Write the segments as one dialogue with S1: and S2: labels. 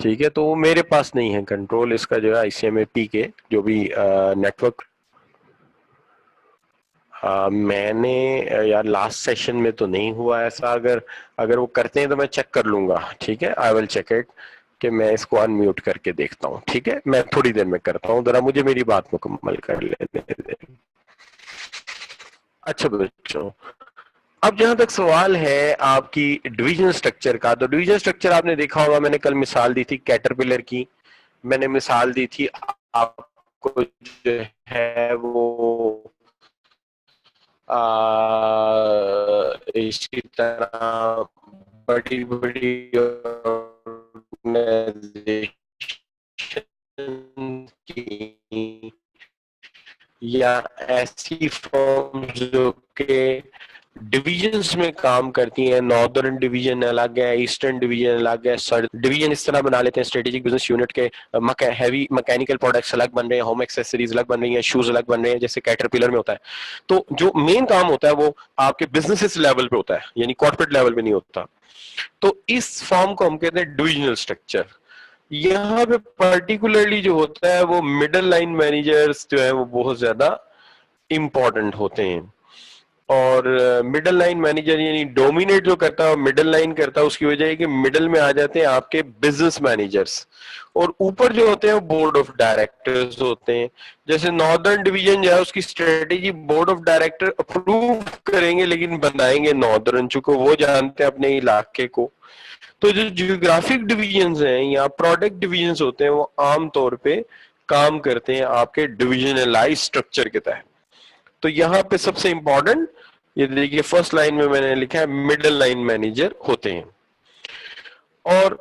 S1: ٹھیک ہے. تو وہ میرے پاس نہیں ہے کنٹرول اس کا جو ہے ICMA کے جو بھی نیٹورک. میں نے یار لاسٹ سیشن میں تو نہیں ہوا ایسا. اگر وہ کرتے ہیں تو میں چیک کر لوں گا. ٹھیک ہے, آئی ول چیک اٹ, کہ میں اس کو ان میوٹ کر کے دیکھتا ہوں. ٹھیک ہے, میں تھوڑی دیر میں کرتا ہوں, ذرا مجھے میری بات مکمل کر لینے دیں. اچھا بچوں, اب جہاں تک سوال ہے آپ کی ڈویژن سٹرکچر کا, تو ڈویژن سٹرکچر آپ نے دیکھا ہوگا, میں نے کل مثال دی تھی کیٹرپلر کی, میں نے مثال دی تھی آپ کو جو ہے وہ اسی طرح بڑی بڑی کی یا ایسی فرم جو کہ ڈویژنز میں کام کرتی ہیں, ناردرن ڈویژن الگ ہے, ایسٹرن ڈویژن الگ ہے, ڈویژن اس طرح بنا لیتے ہیں اسٹریٹجک بزنس یونٹ کے, ہیوی میکینیکل پروڈکٹس الگ بن رہے ہیں, ہوم ایکسیسریز الگ بن رہی ہیں, شوز الگ بن رہے ہیں, جیسے کیٹرپلر میں ہوتا ہے. تو جو مین کام ہوتا ہے وہ آپ کے بزنس لیول پہ ہوتا ہے, یعنی کارپوریٹ لیول پہ نہیں ہوتا. تو اس فارم کو ہم کہتے ہیں ڈویژنل اسٹرکچر. یہاں پہ پرٹیکولرلی جو ہوتا ہے وہ مڈل لائن مینیجرز جو ہے وہ بہت زیادہ امپورٹنٹ ہوتے ہیں. اور مڈل لائن مینیجر یعنی ڈومینیٹ جو کرتا ہے مڈل لائن کرتا ہے, اس کی وجہ ہے کہ مڈل میں آ جاتے ہیں آپ کے بزنس مینیجرز, اور اوپر جو ہوتے ہیں وہ بورڈ آف ڈائریکٹرز ہوتے ہیں. جیسے ناردرن ڈویژن جو ہے اس کی strategy board of director approve کریں گے لیکن بنائیں گے ناردرن, چونکہ وہ جانتے ہیں اپنے علاقے کو. تو جو جیوگرافک ڈویژنز ہیں یا پروڈکٹ ڈویژنز ہوتے ہیں وہ عام طور پہ کام کرتے ہیں آپ کے ڈویژنلائز اسٹرکچر کے تحت. تو یہاں پہ سب سے امپورٹنٹ یہ دیکھیے فرسٹ لائن میں نے لکھا ہے مڈل لائن مینیجر ہوتے ہیں. اور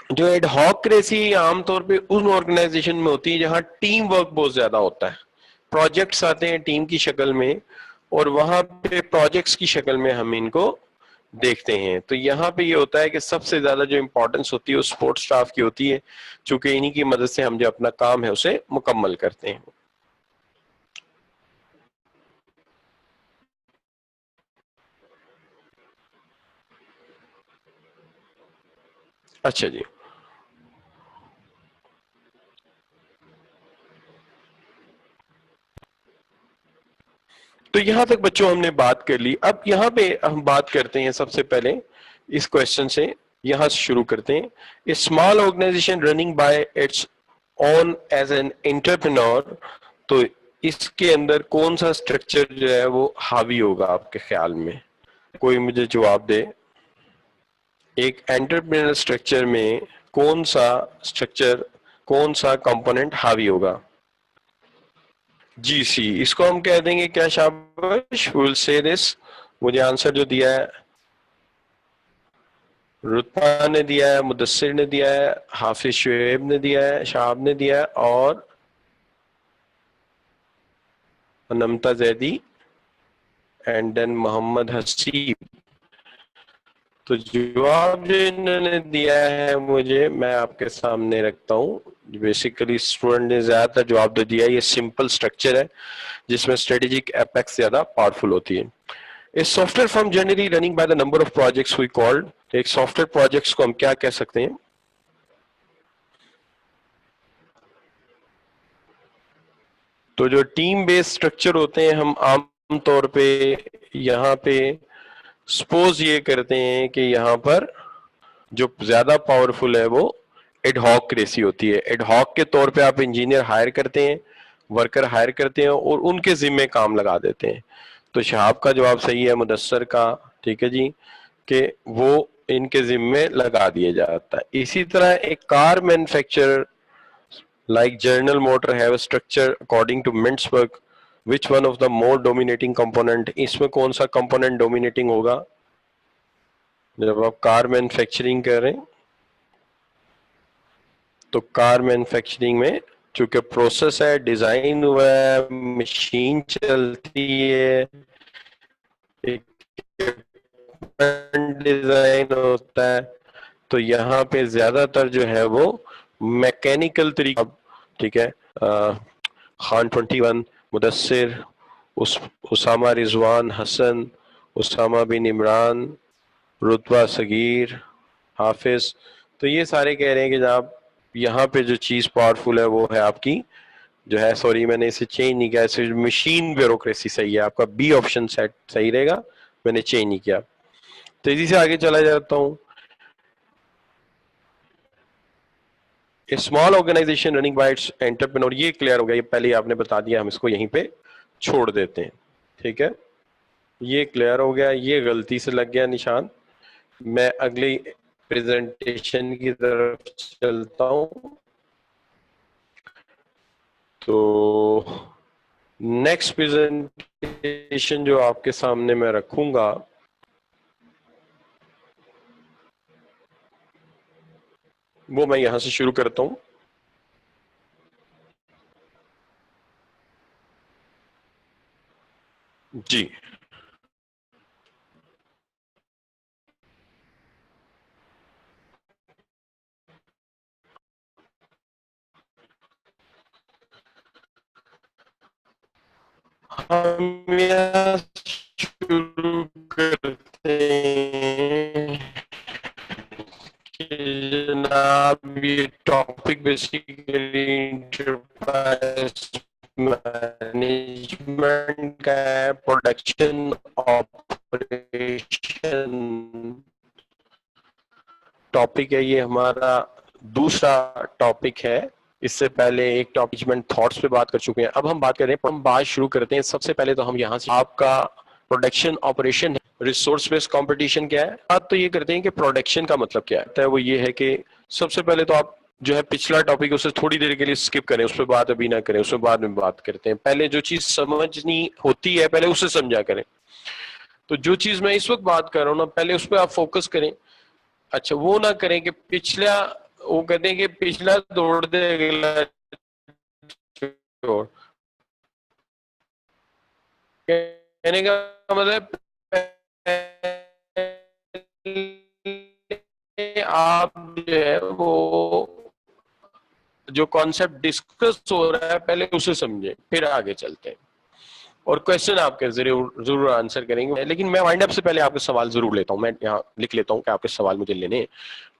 S1: جو ایڈ ہاک کریسی عام طور پہ ان آرگنائزیشن میں ہوتی ہے جہاں ٹیم ورک بہت زیادہ ہوتا ہے, پروجیکٹس آتے ہیں ٹیم کی شکل میں, اور وہاں پہ پروجیکٹس کی شکل میں ہم ان کو دیکھتے ہیں. تو یہاں پہ یہ ہوتا ہے کہ سب سے زیادہ جو امپورٹنس ہوتی ہے وہ سپورٹ سٹاف کی ہوتی ہے, چونکہ انہی کی مدد سے ہم جو اپنا کام ہے اسے مکمل کرتے ہیں. اچھا جی, تو یہاں تک بچوں ہم نے بات کر لی. اب یہاں پہ ہم بات کرتے ہیں سب سے پہلے اس کوشچن سے, یہاں سے شروع کرتے ہیں. Small organisation running by its own as an entrepreneur, تو اس کے اندر کون سا اسٹرکچر جو ہے وہ حاوی ہوگا آپ کے خیال میں؟ کوئی مجھے جواب دے. ایک انٹرپرینور اسٹرکچر میں کون سا اسٹرکچر, کون سا کمپوننٹ حاوی ہوگا؟ جی سی, اس کو ہم کہہ دیں گے کیا شاباش, ول سے دس. مجھے آنسر جو دیا ہے رتبہ نے دیا ہے, مدثر نے دیا ہے, حافظ شعیب نے دیا ہے, شہاب نے دیا ہے, اور نمتا زیدی اینڈ دین محمد حسیب. تو جواب جو انہوں نے دیا ہے مجھے, میں آپ کے سامنے رکھتا ہوں. بیسیکلی اسٹوڈنٹ نے زیادہ تر جواب دے دیا, یہ سمپل اسٹرکچر ہے جس میں اسٹریٹجک اپیکس زیادہ پاورفل ہوتی ہے. اس software firm generally running by the number of projects we called, ایک سافٹ ویئر پروجیکٹس کو ہم کیا کہہ سکتے ہیں؟ تو جو ٹیم بیس اسٹرکچر ہوتے ہیں ہم عام طور پہ یہاں پہ سپوز یہ کرتے ہیں کہ یہاں پر جو زیادہ پاورفل ہے وہ ایڈ ہاک ریسی ہوتی ہے. ایڈ ہاک کے طور پہ آپ انجینئر ہائر کرتے ہیں, ورکر ہائر کرتے ہیں, اور ان کے ذمے کام لگا دیتے ہیں. تو شہاب کا جواب صحیح ہے, مدثر کا, ٹھیک ہے جی, کہ وہ ان کے ذمے لگا دیا جاتا ہے. اسی طرح ایک car manufacturer like General Motor have a structure according to Mintzberg, which one of the more dominating component, اس میں کون سا component dominating ہوگا جب آپ کار مینوفیکچرنگ کر رہے ہیں؟ تو کار مینوفیکچرنگ میں چونکہ پروسیس ہے, ڈیزائن ہوا ہے, مشین چلتی ہے, ڈیزائن ہوتا ہے, تو یہاں پہ زیادہ تر جو ہے وہ میکینیکل طریقہ. ٹھیک ہے, خان 21, مدثر, اسامہ رضوان حسن, اسامہ بن عمران, رتبہ صغیر, حافظ, تو یہ سارے کہہ رہے ہیں کہ جناب یہاں پہ جو چیز پاورفل ہے وہ ہے آپ کی جو ہے, سوری میں نے اسے چینج نہیں کیا, اسے مشین بیوروکریسی صحیح ہے, آپ کا بی آپشن سیٹ صحیح رہے گا, میں نے چینج نہیں کیا. تیزی سے آگے چلا جاتا ہوں. Small organisation running by its entrepreneur, یہ کلیئر ہو گیا, یہ پہلے آپ نے بتا دیا, ہم اس کو یہیں پہ چھوڑ دیتے ہیں. ٹھیک ہے, یہ کلیئر ہو گیا, یہ غلطی سے لگ گیا نشان. میں اگلی پریزنٹیشن کی طرف چلتا ہوں. تو نیکسٹ پریزنٹیشن جو آپ کے سامنے میں رکھوں گا وہ میں یہاں سے شروع کرتا ہوں. جی ہم یہاں شروع کرتے ہیں کہ جناب یہ ٹاپک بیسیکلی انٹرپرائز مینجمنٹ کا ہے, پروڈکشن آپریشن ٹاپک ہے. یہ ہمارا دوسرا ٹاپک ہے. اس سے پہلے ایک ٹاپک میں تھاٹس پہ بات کر چکے ہیں. اب ہم بات کریں, ہم بات شروع کرتے ہیں. سب سے پہلے تو ہم یہاں سے آپ کا پروڈکشن آپریشن ریسورس بیس کمپٹیشن کیا ہے. بات تو یہ کرتے ہیں کہ پروڈکشن کا مطلب کیا ہے. وہ یہ ہے کہ سب سے پہلے تو آپ جو ہے پچھلا ٹاپک اسے تھوڑی دیر کے لیے اسکپ کریں, اس پہ بات ابھی نہ کریں, اس پہ بعد میں بات کرتے ہیں. پہلے جو چیز سمجھنی ہوتی ہے پہلے اسے سمجھا کریں. تو جو چیز میں اس وقت بات کر رہا ہوں نا, پہلے اس پہ آپ فوکس کریں. اچھا, وہ نہ کریں کہ پچھلا, وہ کہتے ہیں کہ پچھلا توڑ دے اگلا چھوڑ. کہنے کا مطلب آپ جو ہے وہ جو کانسیپٹ ڈسکس ہو رہا ہے پہلے اسے سمجھیں, پھر آگے چلتے ہیں اور کوشچن آپ کے ضرور آنسر کریں گے. لیکن میں وائنڈ اپ سے پہلے آپ کے سوال ضرور لیتا ہوں, میں یہاں لکھ لیتا ہوں کہ آپ کے سوال مجھے لینے ہیں.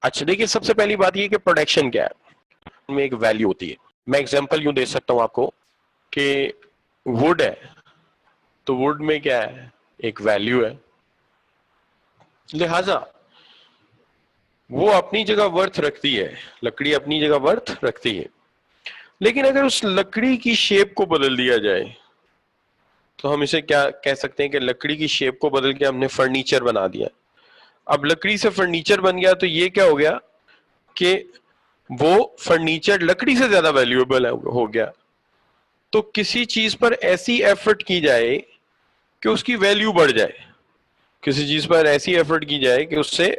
S1: اچھا دیکھیے, سب سے پہلی بات یہ کہ پروڈکشن کیا ہے, میں ایک ویلیو ہوتی ہے. میں ایگزامپل یوں دے سکتا ہوں آپ کو کہ ووڈ ہے, تو ووڈ میں کیا ہے, ایک ویلیو ہے, لہذا وہ اپنی جگہ ورتھ رکھتی ہے, لکڑی اپنی جگہ ورتھ رکھتی ہے. لیکن اگر اس لکڑی کی شیپ کو بدل دیا جائے تو ہم اسے کیا کہہ سکتے ہیں کہ لکڑی کی شیپ کو بدل کے ہم نے فرنیچر بنا دیا. اب لکڑی سے فرنیچر بن گیا تو یہ کیا ہو گیا کہ وہ فرنیچر لکڑی سے زیادہ ویلیویبل ہو گیا. تو کسی چیز پر ایسی ایفرٹ کی جائے کہ اس کی ویلیو بڑھ جائے, کسی چیز پر ایسی ایفرٹ کی جائے کہ اس سے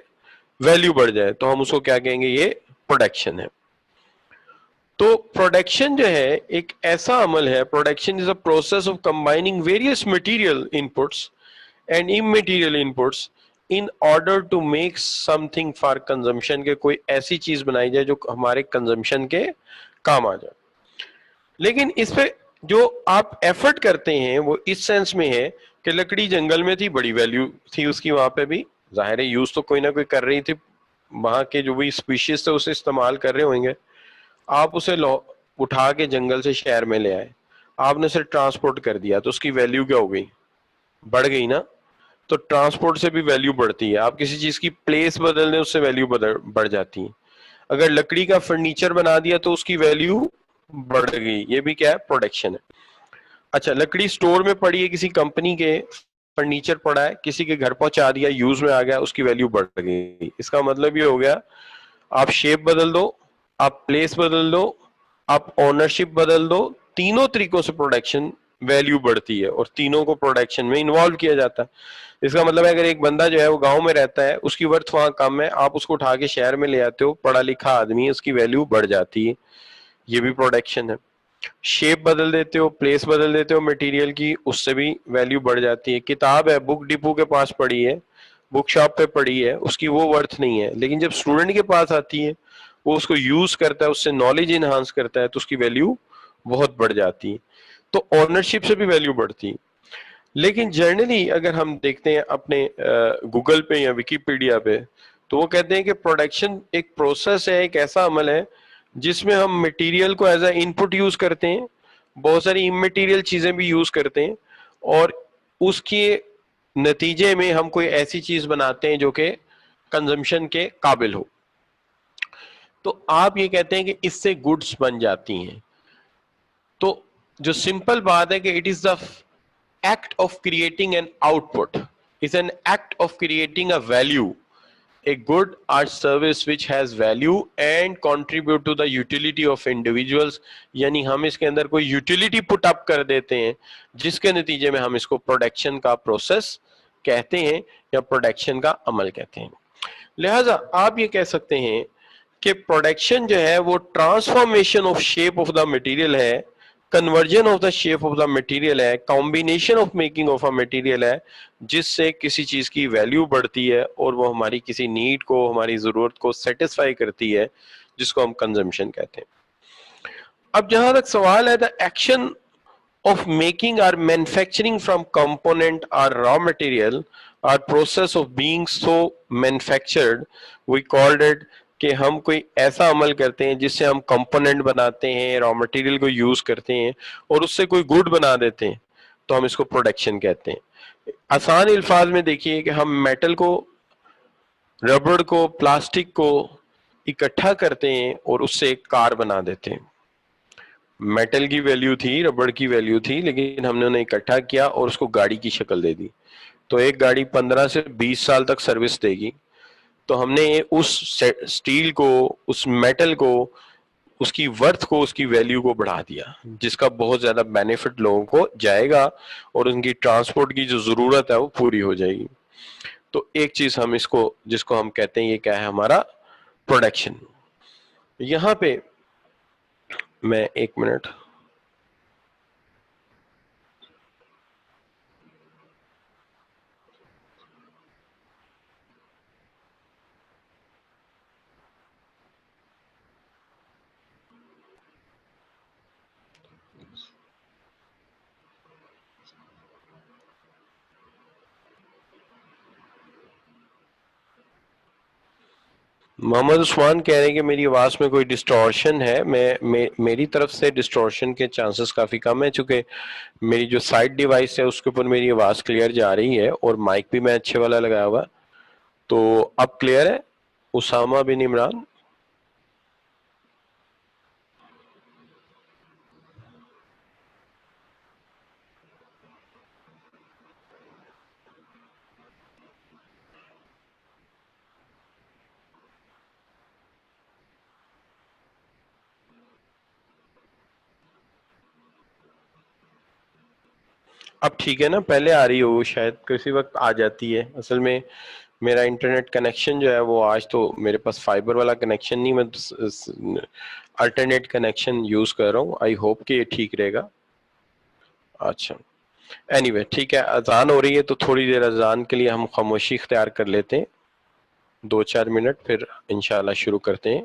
S1: ویلیو بڑھ جائے, تو ہم اس کو کیا کہیں گے, یہ پروڈکشن ہے. تو پروڈکشن جو ہے ایک ایسا عمل ہے, production is a process of combining various material inputs and immaterial inputs in order to make something for consumption, کے کوئی ایسی چیز بنائی جائے جو ہمارے کنزمپشن کے کام آ جائے. لیکن اس پہ جو آپ ایفرٹ کرتے ہیں وہ اس سینس میں ہے کہ لکڑی جنگل میں تھی, بڑی ویلیو تھی اس کی, وہاں پہ بھی ظاہر ہے یوز تو کوئی نہ کوئی کر رہی تھی, وہاں کے جو بھی اسپیشیز تھے اسے استعمال کر رہے ہوئیں گے. آپ اسے اٹھا کے جنگل سے شہر میں لے آئے, آپ نے اسے ٹرانسپورٹ کر دیا, تو اس کی ویلیو کیا ہو گئی, بڑھ گئی نا. تو ٹرانسپورٹ سے بھی ویلیو بڑھتی ہے, آپ کسی چیز کی پلیس بدل دیں اس سے ویلیو بڑھ جاتی ہے. اگر لکڑی کا فرنیچر بنا دیا تو اس کی ویلیو بڑھ گئی, یہ بھی کیا ہے, پروڈکشن ہے. اچھا, لکڑی سٹور میں پڑی ہے, کسی کمپنی کے فرنیچر پڑا ہے, کسی کے گھر پہنچا دیا, یوز میں آ گیا, اس کی ویلیو بڑھ گئی. اس کا مطلب یہ ہو گیا آپ شیپ بدل دو, آپ پلیس بدل دو, آپ اونرشپ بدل دو, تینوں طریقوں سے پروڈکشن ویلیو بڑھتی ہے اور تینوں کو پروڈکشن میں انوالو کیا جاتا ہے. اس کا مطلب ہے اگر ایک بندہ جو ہے وہ گاؤں میں رہتا ہے, اس کی ورتھ وہاں کم ہے, آپ اس کو اٹھا کے شہر میں لے آتے ہو, پڑھا لکھا آدمی ہے, اس کی ویلیو بڑھ جاتی ہے, یہ بھی پروڈکشن ہے. شیپ بدل دیتے ہو, پلیس بدل دیتے ہو مٹیریل کی, اس سے بھی ویلیو بڑھ جاتی ہے. کتاب ہے, بک ڈپو کے پاس پڑی ہے, بک شاپ پہ پڑی ہے, اس کی وہ ورتھ نہیں ہے, لیکن جب اسٹوڈنٹ کے پاس آتی ہے, وہ اس کو یوز کرتا ہے, اس سے نالج انہانس کرتا ہے, تو اس کی ویلیو بہت بڑھ جاتی ہے. تو اونرشپ سے بھی ویلیو بڑھتی ہے. لیکن جنرلی اگر ہم دیکھتے ہیں اپنے گوگل پہ یا وکیپیڈیا پہ, تو وہ کہتے ہیں کہ پروڈکشن ایک پروسیس ہے, ایک ایسا عمل ہے جس میں ہم مٹیریل کو as a in put use کرتے ہیں, بہت ساری امٹیریل چیزیں بھی یوز کرتے ہیں, اور اس کے نتیجے میں ہم کوئی ایسی چیز بناتے ہیں جو کہ کنزمپشن کے قابل ہو. تو آپ یہ کہتے ہیں کہ اس سے گڈس بن جاتی ہیں. تو جو سمپل بات ہے کہ it is the act of creating an out put, is an act of creating a value, a good or service which has value and contribute to the utility of individuals. یعنی ہم اس کے اندر کوئی utility پٹ اپ کر دیتے ہیں جس کے نتیجے میں ہم اس کو پروڈکشن کا پروسیس کہتے ہیں یا پروڈکشن کا عمل کہتے ہیں. لہذا آپ یہ کہہ سکتے ہیں کہ پروڈکشن جو ہے وہ transformation of shape of the material ہے, conversion of the shape of the material ہے, combination of making of a material ہے, جس سے کسی چیز کی ویلیو بڑھتی ہے اور وہ ہماری کسی نیڈ کو, ہماری ضرورت کو سیٹسفائی کرتی ہے, جس کو ہم کنزمپشن کہتے ہیں. اب جہاں تک سوال ہے دا ایکشن آف میکنگ اور مینوفیکچرنگ فرام کمپوننٹ اور را مٹیریل اور process of being so manufactured, we called it, کہ ہم کوئی ایسا عمل کرتے ہیں جس سے ہم کمپوننٹ بناتے ہیں, را مٹیریل کو یوز کرتے ہیں اور اس سے کوئی گڈ بنا دیتے ہیں, تو ہم اس کو پروڈکشن کہتے ہیں. آسان الفاظ میں دیکھیے کہ ہم میٹل کو, ربڑ کو, پلاسٹک کو اکٹھا کرتے ہیں اور اس سے ایک کار بنا دیتے ہیں. میٹل کی ویلیو تھی, ربڑ کی ویلیو تھی, لیکن ہم نے انہیں اکٹھا کیا اور اس کو گاڑی کی شکل دے دی. تو ایک گاڑی 15 سے 20 سال تک سروس دے گی. تو ہم نے اس سٹیل کو, اس میٹل کو, اس کی ورتھ کو, اس کی ویلیو کو بڑھا دیا, جس کا بہت زیادہ بینیفٹ لوگوں کو جائے گا اور ان کی ٹرانسپورٹ کی جو ضرورت ہے وہ پوری ہو جائے گی. تو ایک چیز ہم اس کو, جس کو ہم کہتے ہیں, یہ کیا ہے ہمارا پروڈکشن. یہاں پہ میں ایک منٹ, محمد عثمان کہہ رہے ہیں کہ میری آواز میں کوئی ڈسٹورشن ہے. میری طرف سے ڈسٹورشن کے چانسز کافی کم ہے, چونکہ میری جو سائڈ ڈیوائس ہے اس کے اوپر میری آواز کلیئر جا رہی ہے اور مائک بھی میں اچھے والا لگایا ہوا. تو اب کلیئر ہے اسامہ بن عمران؟ اب ٹھیک ہے نا؟ پہلے آ رہی ہو شاید, کسی وقت آ جاتی ہے. اصل میں میرا انٹرنیٹ کنیکشن جو ہے وہ آج تو میرے پاس فائبر والا کنیکشن نہیں, میں الٹرنیٹ کنیکشن یوز کر رہا ہوں. آئی ہوپ کہ یہ ٹھیک رہے گا. اچھا اینی وے ٹھیک ہے, اذان ہو رہی ہے تو تھوڑی دیر اذان کے لیے ہم خاموشی اختیار کر لیتے ہیں, 2-4 منٹ, پھر انشاءاللہ شروع کرتے ہیں.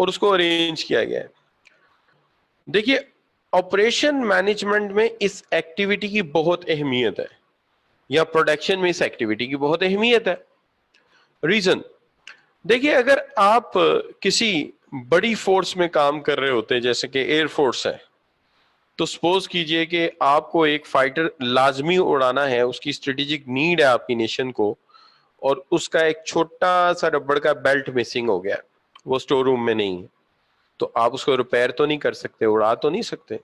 S1: اور اس کو ارینج کیا گیا ہے. دیکھیے آپریشن مینجمنٹ میں اس ایکٹیویٹی کی بہت اہمیت ہے, یا پروڈکشن میں اس ایکٹیویٹی کی بہت اہمیت ہے. ریزن دیکھیے, اگر آپ کسی بڑی فورس میں کام کر رہے ہوتے ہیں جیسے کہ ایئر فورس ہے, تو سپوز کیجئے کہ آپ کو ایک فائٹر لازمی اڑانا ہے, اس کی اسٹریٹجک نیڈ ہے آپ کی نیشن کو, اور اس کا ایک چھوٹا سا ربڑ کا بیلٹ مسنگ ہو گیا, وہ اسٹور روم میں نہیں ہے, تو آپ اس کو ریپیئر تو نہیں کر سکتے, اڑا تو نہیں سکتے.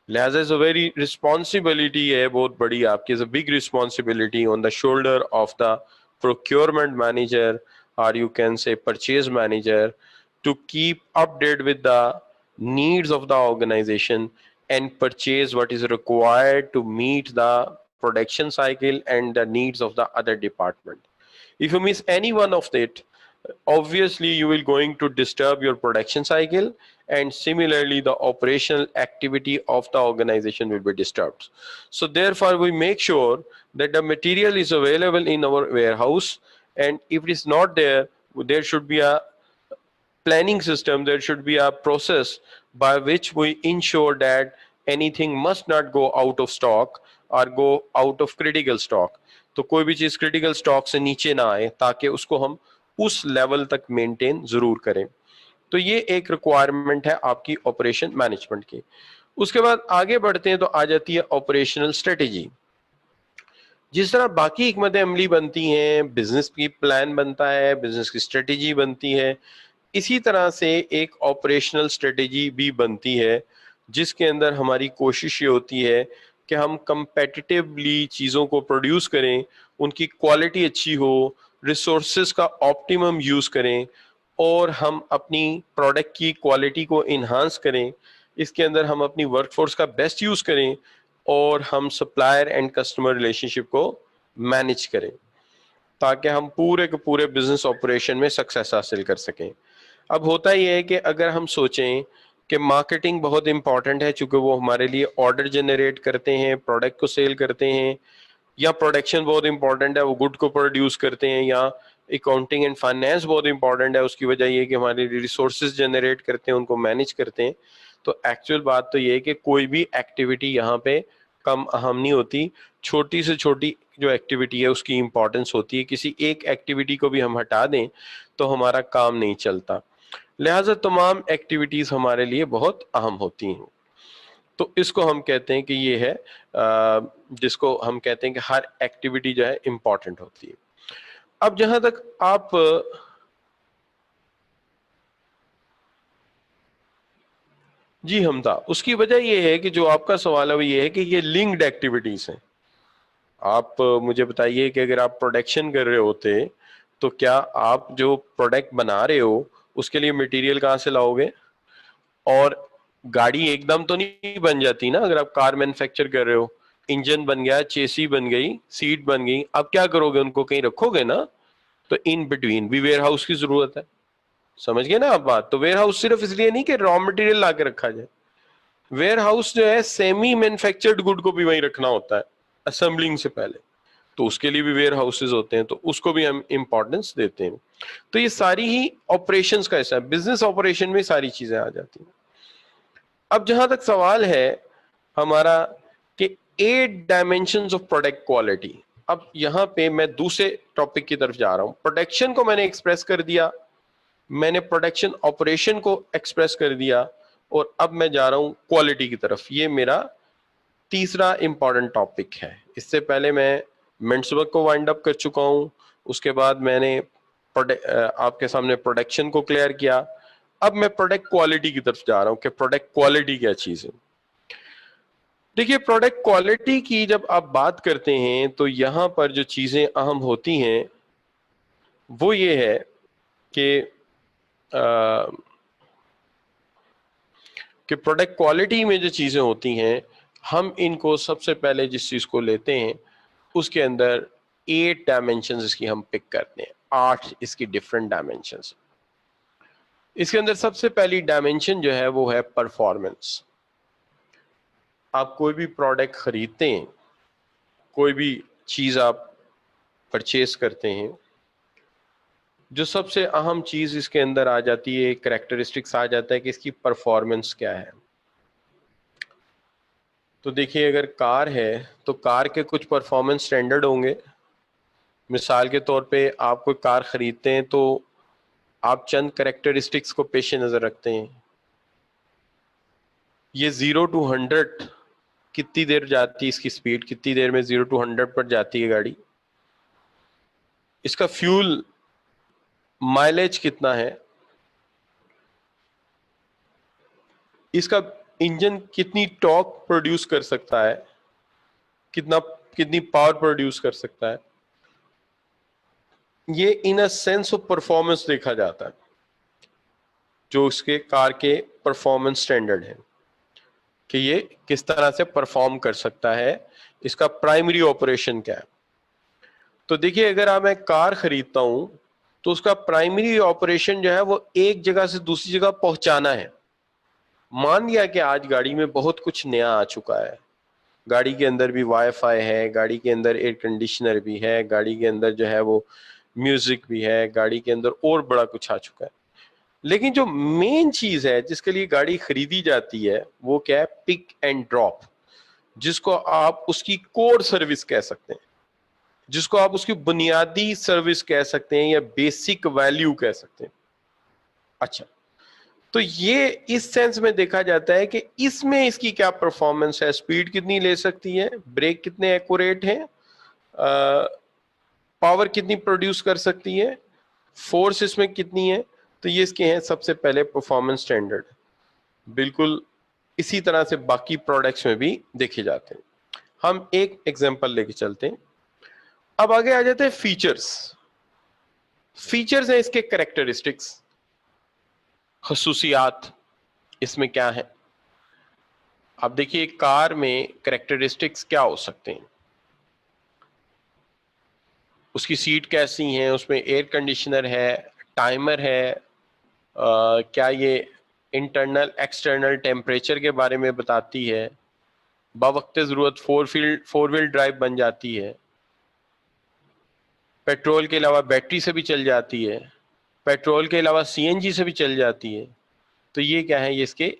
S1: لہذا از اے ویری رسپانسبلٹی ہے بہت بڑی آپ کی, is a big responsibility on the shoulder of the procurement manager, or you can say purchase manager, to keep updated with the needs of the organization and purchase what is required to meet the production cycle and the needs of the other department. If you miss any one of it, obviously you will going to disturb your production cycle, and similarly the operational activity of the organization will be disturbed. So therefore we make sure that the material is available in our warehouse, and if it is not there, there should be a planning system, there should be a process by which we ensure that anything must not go out of stock or go out of critical stock. تو کوئی بھی چیز critical stock سے نیچے نہ آئے تاکہ اس کو ہم اس لیول تک مینٹین ضرور کریں. تو یہ ایک ریکوائرمنٹ ہے آپ کی آپریشن مینجمنٹ کی. اس کے بعد آگے بڑھتے ہیں تو آ جاتی ہے آپریشنل اسٹریٹجی. جس طرح باقی حکمت عملی بنتی ہیں, بزنس کی پلان بنتا ہے, بزنس کی اسٹریٹجی بنتی ہے, اسی طرح سے ایک آپریشنل اسٹریٹجی بھی بنتی ہے, جس کے اندر ہماری کوشش یہ ہوتی ہے کہ ہم کمپیٹیٹیولی چیزوں کو پروڈیوس کریں, ان کی کوالٹی اچھی ہو, ریسورسز کا آپٹیمم یوز کریں, اور ہم اپنی پروڈکٹ کی کوالٹی کو انہانس کریں. اس کے اندر ہم اپنی ورک فورس کا بیسٹ یوز کریں, اور ہم سپلائر اینڈ کسٹمر ریلیشن شپ کو مینج کریں تاکہ ہم پورے کے پورے بزنس آپریشن میں سکسیس حاصل کر سکیں. اب ہوتا یہ ہے کہ اگر ہم سوچیں کہ مارکیٹنگ بہت امپورٹنٹ ہے, چونکہ وہ ہمارے لیے آرڈر جنریٹ کرتے ہیں, پروڈکٹ کو سیل کرتے ہیں, یا پروڈکشن بہت امپورٹنٹ ہے, وہ گڈ کو پروڈیوس کرتے ہیں, یا اکاؤنٹنگ اینڈ فائنینس بہت امپورٹنٹ ہے, اس کی وجہ یہ کہ ہمارے ریسورسز جنریٹ کرتے ہیں, ان کو مینج کرتے ہیں. تو ایکچوئل بات تو یہ ہے کہ کوئی بھی ایکٹیویٹی یہاں پہ کم اہم نہیں ہوتی, چھوٹی سے چھوٹی جو ایکٹیویٹی ہے اس کی امپورٹنس ہوتی ہے. کسی ایک ایکٹیویٹی کو بھی ہم ہٹا دیں تو ہمارا کام نہیں چلتا. لہٰذا تمام ایکٹیویٹیز ہمارے لیے بہت اہم ہوتی ہیں. تو اس کو ہم کہتے ہیں کہ یہ ہے جس کو ہم کہتے ہیں کہ ہر ایکٹیویٹی جو ہے امپورٹنٹ ہوتی ہے. اب جہاں تک آپ جی حمزہ, اس کی وجہ یہ ہے کہ جو آپ کا سوال ہے وہ یہ ہے کہ یہ لنکڈ ایکٹیویٹیز ہیں. آپ مجھے بتائیے کہ اگر آپ پروڈکشن کر رہے ہوتے تو کیا آپ جو پروڈکٹ بنا رہے ہو اس کے لیے مٹیریل کہاں سے لاؤ گے؟ اور گاڑی ایک دم تو نہیں بن جاتی نا. اگر آپ کار مینوفیکچر کر رہے ہو, انجن بن گیا, چیسی بن گئی, سیٹ بن گئی, اب کیا کرو گے؟ ان کو کہیں رکھو گے نا. تو ان بٹوین بھی ویئر ہاؤس کی ضرورت ہے. سمجھ گئے نا آپ بات؟ تو ویئر ہاؤس صرف اس لیے نہیں کہ را مٹیریل لا کے رکھا جائے, ویئر ہاؤس جو ہے سیمی مینوفیکچرڈ گڈ کو بھی وہیں رکھنا ہوتا ہے اسمبلنگ سے پہلے, تو اس کے لیے بھی ویئر ہاؤسز ہوتے ہیں, تو اس کو بھی ہم امپورٹنس دیتے ہیں. تو یہ ساری ہی آپریشنز کا حصہ ہے, بزنس آپریشن میں ساری چیزیں آ جاتی ہیں. اب جہاں تک سوال ہے ہمارا کہ 8 ڈائمینشنز آف پروڈکٹ کوالٹی, اب یہاں پہ میں دوسرے ٹاپک کی طرف جا رہا ہوں. پروڈکشن کو میں نے ایکسپریس کر دیا, میں نے پروڈکشن آپریشن کو ایکسپریس کر دیا, اور اب میں جا رہا ہوں کوالٹی کی طرف. یہ میرا تیسرا امپورٹنٹ ٹاپک ہے. اس سے پہلے میں منصوبہ کو وائنڈ اپ کر چکا ہوں, اس کے بعد میں نے آپ کے سامنے پروڈکشن کو کلیئر کیا. اب میں پروڈکٹ کوالٹی کی طرف جا رہا ہوں کہ پروڈکٹ کوالٹی کیا چیز ہے. دیکھیے پروڈکٹ کوالٹی کی جب آپ بات کرتے ہیں تو یہاں پر جو چیزیں اہم ہوتی ہیں وہ یہ ہے کہ پروڈکٹ کوالٹی میں جو چیزیں ہوتی ہیں ہم ان کو سب سے پہلے جس چیز کو لیتے ہیں اس کے اندر 8 ڈائمینشنز اس کی ہم پک کرتے ہیں, 8 اس کی ڈفرنٹ ڈائمینشنز. اس کے اندر سب سے پہلی ڈائمینشن جو ہے وہ ہے پرفارمنس. آپ کوئی بھی پروڈکٹ خریدتے ہیں, کوئی بھی چیز آپ پرچیز کرتے ہیں, جو سب سے اہم چیز اس کے اندر آ جاتی ہے، کریکٹرسٹکس آ جاتا ہے کہ اس کی پرفارمنس کیا ہے. تو دیکھیے اگر کار ہے تو کار کے کچھ پرفارمنس سٹینڈرڈ ہوں گے. مثال کے طور پہ آپ کوئی کار خریدتے ہیں تو آپ چند کریکٹرسٹکس کو پیش نظر رکھتے ہیں. یہ 0 to 100 کتنی دیر جاتی ہے، اس کی سپیڈ کتنی دیر میں 0 to 100 پر جاتی ہے گاڑی، اس کا فیول مائلیج کتنا ہے، اس کا انجن کتنی ٹارک پروڈیوس کر سکتا ہے، کتنی پاور پروڈیوس کر سکتا ہے. یہ ان اے سینس آف پرفارمنس دیکھا جاتا ہے جو اس کے کار کے پرفارمنس سٹینڈرڈ ہے کہ یہ کس طرح سے پرفارم کر سکتا ہے، اس کا پرائمری آپریشن کیا ہے. تو دیکھیے اگر آپ میں کار خریدتا ہوں تو اس کا پرائمری آپریشن جو ہے وہ ایک جگہ سے دوسری جگہ پہنچانا ہے. مان لیا کہ آج گاڑی میں بہت کچھ نیا آ چکا ہے، گاڑی کے اندر بھی وائی فائی ہے، گاڑی کے اندر ایئر کنڈیشنر بھی ہے، گاڑی کے اندر جو ہے وہ میوزک بھی ہے، گاڑی کے اندر اور بڑا کچھ آ چکا ہے. لیکن جو مین چیز ہے جس کے لیے گاڑی خریدی جاتی ہے وہ کیا ہے؟ پک اینڈ ڈراپ، جس کو آپ اس کی کوڈ سروس کہہ سکتے ہیں، جس کو آپ اس کی بنیادی سروس کہہ سکتے ہیں یا بیسک ویلیو کہہ سکتے ہیں. اچھا، تو یہ اس سینس میں دیکھا جاتا ہے کہ اس میں اس کی کیا پرفارمنس ہے، سپیڈ کتنی لے سکتی ہے، بریک کتنے ایکوریٹ ہیں، پاور کتنی پروڈیوس کر سکتی ہے، فورس اس میں کتنی ہے. تو یہ اس کے ہیں سب سے پہلے پرفارمنس سٹینڈرڈ. بالکل اسی طرح سے باقی پروڈکٹس میں بھی دیکھے جاتے ہیں. ہم ایک ایگزامپل لے کے چلتے ہیں. اب آگے آ جاتے ہیں فیچرز. فیچرز ہیں اس کے کریکٹرسٹکس، خصوصیات اس میں کیا ہے. اب دیکھیے کار میں کریکٹرسٹکس کیا ہو سکتے ہیں، اس کی سیٹ کیسی ہیں، اس میں ایئر کنڈیشنر ہے، ٹائمر ہے، کیا یہ انٹرنل ایکسٹرنل ٹیمپریچر کے بارے میں بتاتی ہے، باوقت ضرورت فور ویل ڈرائیو بن جاتی ہے، پیٹرول کے علاوہ بیٹری سے بھی چل جاتی ہے، پیٹرول کے علاوہ سی این جی سے بھی چل جاتی ہے. تو یہ کیا ہے؟ یہ اس کے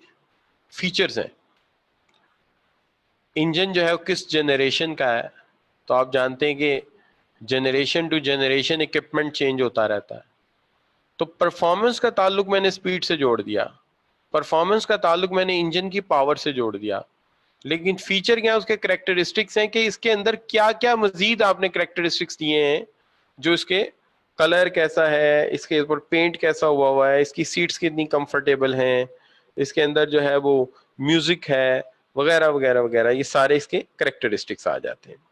S1: فیچرز ہیں. انجن جو ہے وہ کس جنریشن کا ہے، تو آپ جانتے ہیں کہ generation to generation equipment change ہوتا رہتا ہے. تو پرفارمنس کا تعلق میں نے سپیڈ سے جوڑ دیا، پرفارمنس کا تعلق میں نے انجن کی پاور سے جوڑ دیا. لیکن فیچر کیا اس کے کریکٹرسٹکس ہیں کہ اس کے اندر کیا کیا مزید آپ نے کریکٹرسٹکس دیے ہیں، جو اس کے کلر کیسا ہے، اس کے اوپر پینٹ کیسا ہوا ہے، اس کی سیٹس کتنی کمفرٹیبل ہیں، اس کے اندر جو ہے وہ میوزک ہے وغیرہ وغیرہ وغیرہ. یہ سارے اس کے کریکٹرسٹکس آ جاتے ہیں.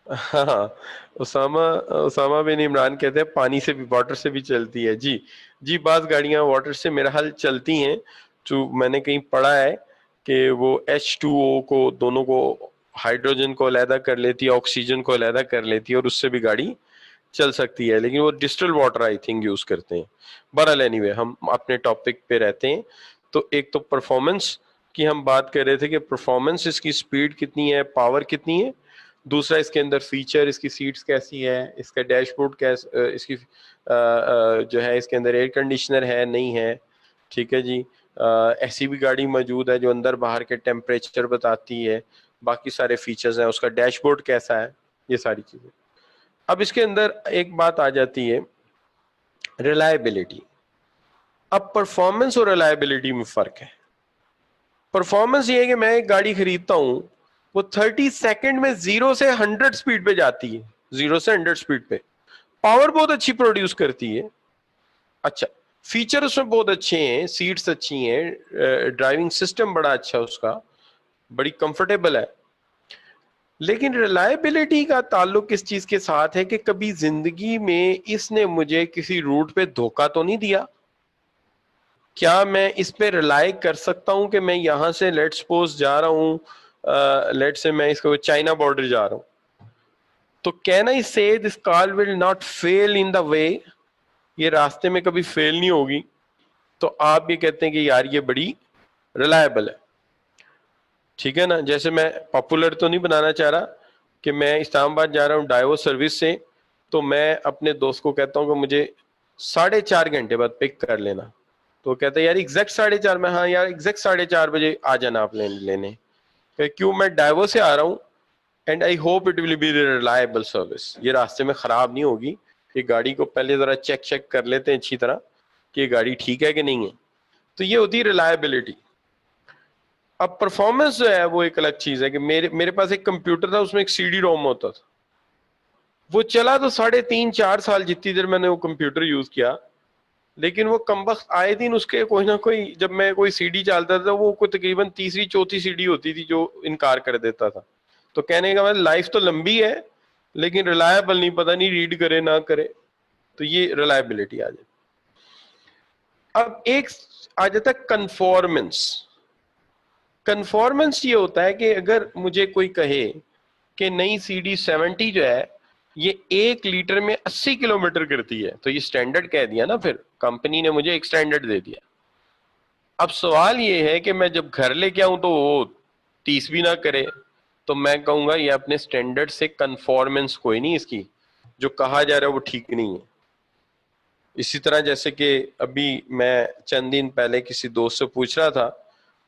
S1: ہاں، اسامہ بن عمران کہتے ہیں پانی سے بھی، واٹر سے بھی چلتی ہے. جی جی، بعض گاڑیاں واٹر سے میرا حال چلتی ہیں، جو میں نے کہیں پڑھا ہے کہ وہ H2O کو دونوں کو، ہائیڈروجن کو علیحدہ کر لیتی ہے، آکسیجن کو علیحدہ کر لیتی ہے اور اس سے بھی گاڑی چل سکتی ہے. لیکن وہ distil water I think use کرتے ہیں. بہرحال اینی وے ہم اپنے ٹاپک پہ رہتے ہیں. تو ایک تو پرفارمنس کی ہم بات کر رہے تھے کہ پرفارمنس، اس کی سپیڈ کتنی ہے، پاور کتنی ہے. دوسرا اس کے اندر فیچر، اس کی سیٹس کیسی ہے، اس کا ڈیش بورڈ کیسا، اس کی جو ہے اس کے اندر ایئر کنڈیشنر ہے نہیں ہے. ٹھیک ہے جی. ایسی بھی گاڑی موجود ہے جو اندر باہر کے ٹیمپریچر بتاتی ہے. باقی سارے فیچرز ہیں، اس کا ڈیش بورڈ کیسا ہے، یہ ساری چیزیں. اب اس کے اندر ایک بات آ جاتی ہے، ریلائبلٹی. اب پرفارمنس اور ریلائبلٹی میں فرق ہے. پرفارمنس یہ ہے کہ میں ایک گاڑی خریدتا ہوں، وہ 30 سیکنڈ میں 0 سے 100 سپیڈ پہ جاتی ہے، 0 سے 100 سپیڈ پہ، پاور بہت اچھی پروڈیوس کرتی ہے. اچھا، فیچر اس میں بہت اچھے ہیں، سیٹس اچھی ہیں، ڈرائیونگ سسٹم بڑا اچھا اس کا، بڑی کمفرٹیبل ہے. لیکن ریلائبلٹی کا تعلق اس چیز کے ساتھ ہے کہ کبھی زندگی میں اس نے مجھے کسی روٹ پہ دھوکہ تو نہیں دیا. کیا میں اس پہ ریلائی کر سکتا ہوں کہ میں یہاں سے لیٹ سپوز جا رہا ہوں، لیٹ سے میں اس کو چائنا بارڈر جا رہا ہوں، تو کین آئی سے دس کار ول ناٹ فیل ان دا وے، یہ راستے میں کبھی فیل نہیں ہوگی. تو آپ یہ کہتے ہیں کہ یار یہ بڑی ریلائبل ہے. ٹھیک ہے نا. جیسے میں پاپولر تو نہیں بنانا چاہ رہا، کہ میں اسلام آباد جا رہا ہوں ڈائیو سروس سے, تو میں اپنے دوست کو کہتا ہوں کہ مجھے 4.5 گھنٹے بعد پک کر لینا. تو کہتا ہے یار ایگزیکٹ 4:30. میں ہاں یار ایگزیکٹ 4:30 بجے آ جانا آپ لینے. کہ کیوں, میں ڈائیو سے آ رہا ہوں and I hope it will be reliable service. یہ راستے میں خراب نہیں ہوگی, یہ گاڑی کو پہلے ذرا چیک کر لیتے ہیں اچھی طرح کہ یہ گاڑی ٹھیک ہے کہ نہیں ہے. تو یہ ہوتی ہے ریلائبلٹی. اب پرفارمنس جو ہے وہ ایک الگ چیز ہے کہ میرے پاس ایک کمپیوٹر تھا, اس میں ایک سی ڈی روم ہوتا تھا, وہ چلا تو 3.5-4 سال جتنی دیر میں نے وہ کمپیوٹر یوز کیا, لیکن وہ کمبخت آئے دن اس کے کوئی نہ کوئی, جب میں کوئی سی ڈی چالتا تھا وہ کوئی تقریباً 3-4 سی ڈی ہوتی تھی جو انکار کر دیتا تھا. تو کہنے کا مطلب لائف تو لمبی ہے لیکن ریلائبل نہیں, پتہ نہیں ریڈ کرے نہ کرے. تو یہ ریلائبلٹی آ جائے. اب ایک آ جاتا ہے کنفارمنس. کنفارمنس یہ ہوتا ہے کہ اگر مجھے کوئی کہے کہ نئی سی ڈی 70 جو ہے یہ 1 لیٹر میں 80 کلومیٹر کرتی ہے, تو یہ سٹینڈرڈ کہہ دیا نا, پھر کمپنی نے مجھے ایک سٹینڈرڈ دے دیا. اب سوال یہ ہے کہ میں جب گھر لے کے آؤں تو وہ 30 بھی نہ کرے, تو میں کہوں گا یہ اپنے سٹینڈرڈ سے کنفارمنس کوئی نہیں, اس کی جو کہا جا رہا ہے وہ ٹھیک نہیں ہے. اسی طرح جیسے کہ ابھی میں چند دن پہلے کسی دوست سے پوچھ رہا تھا,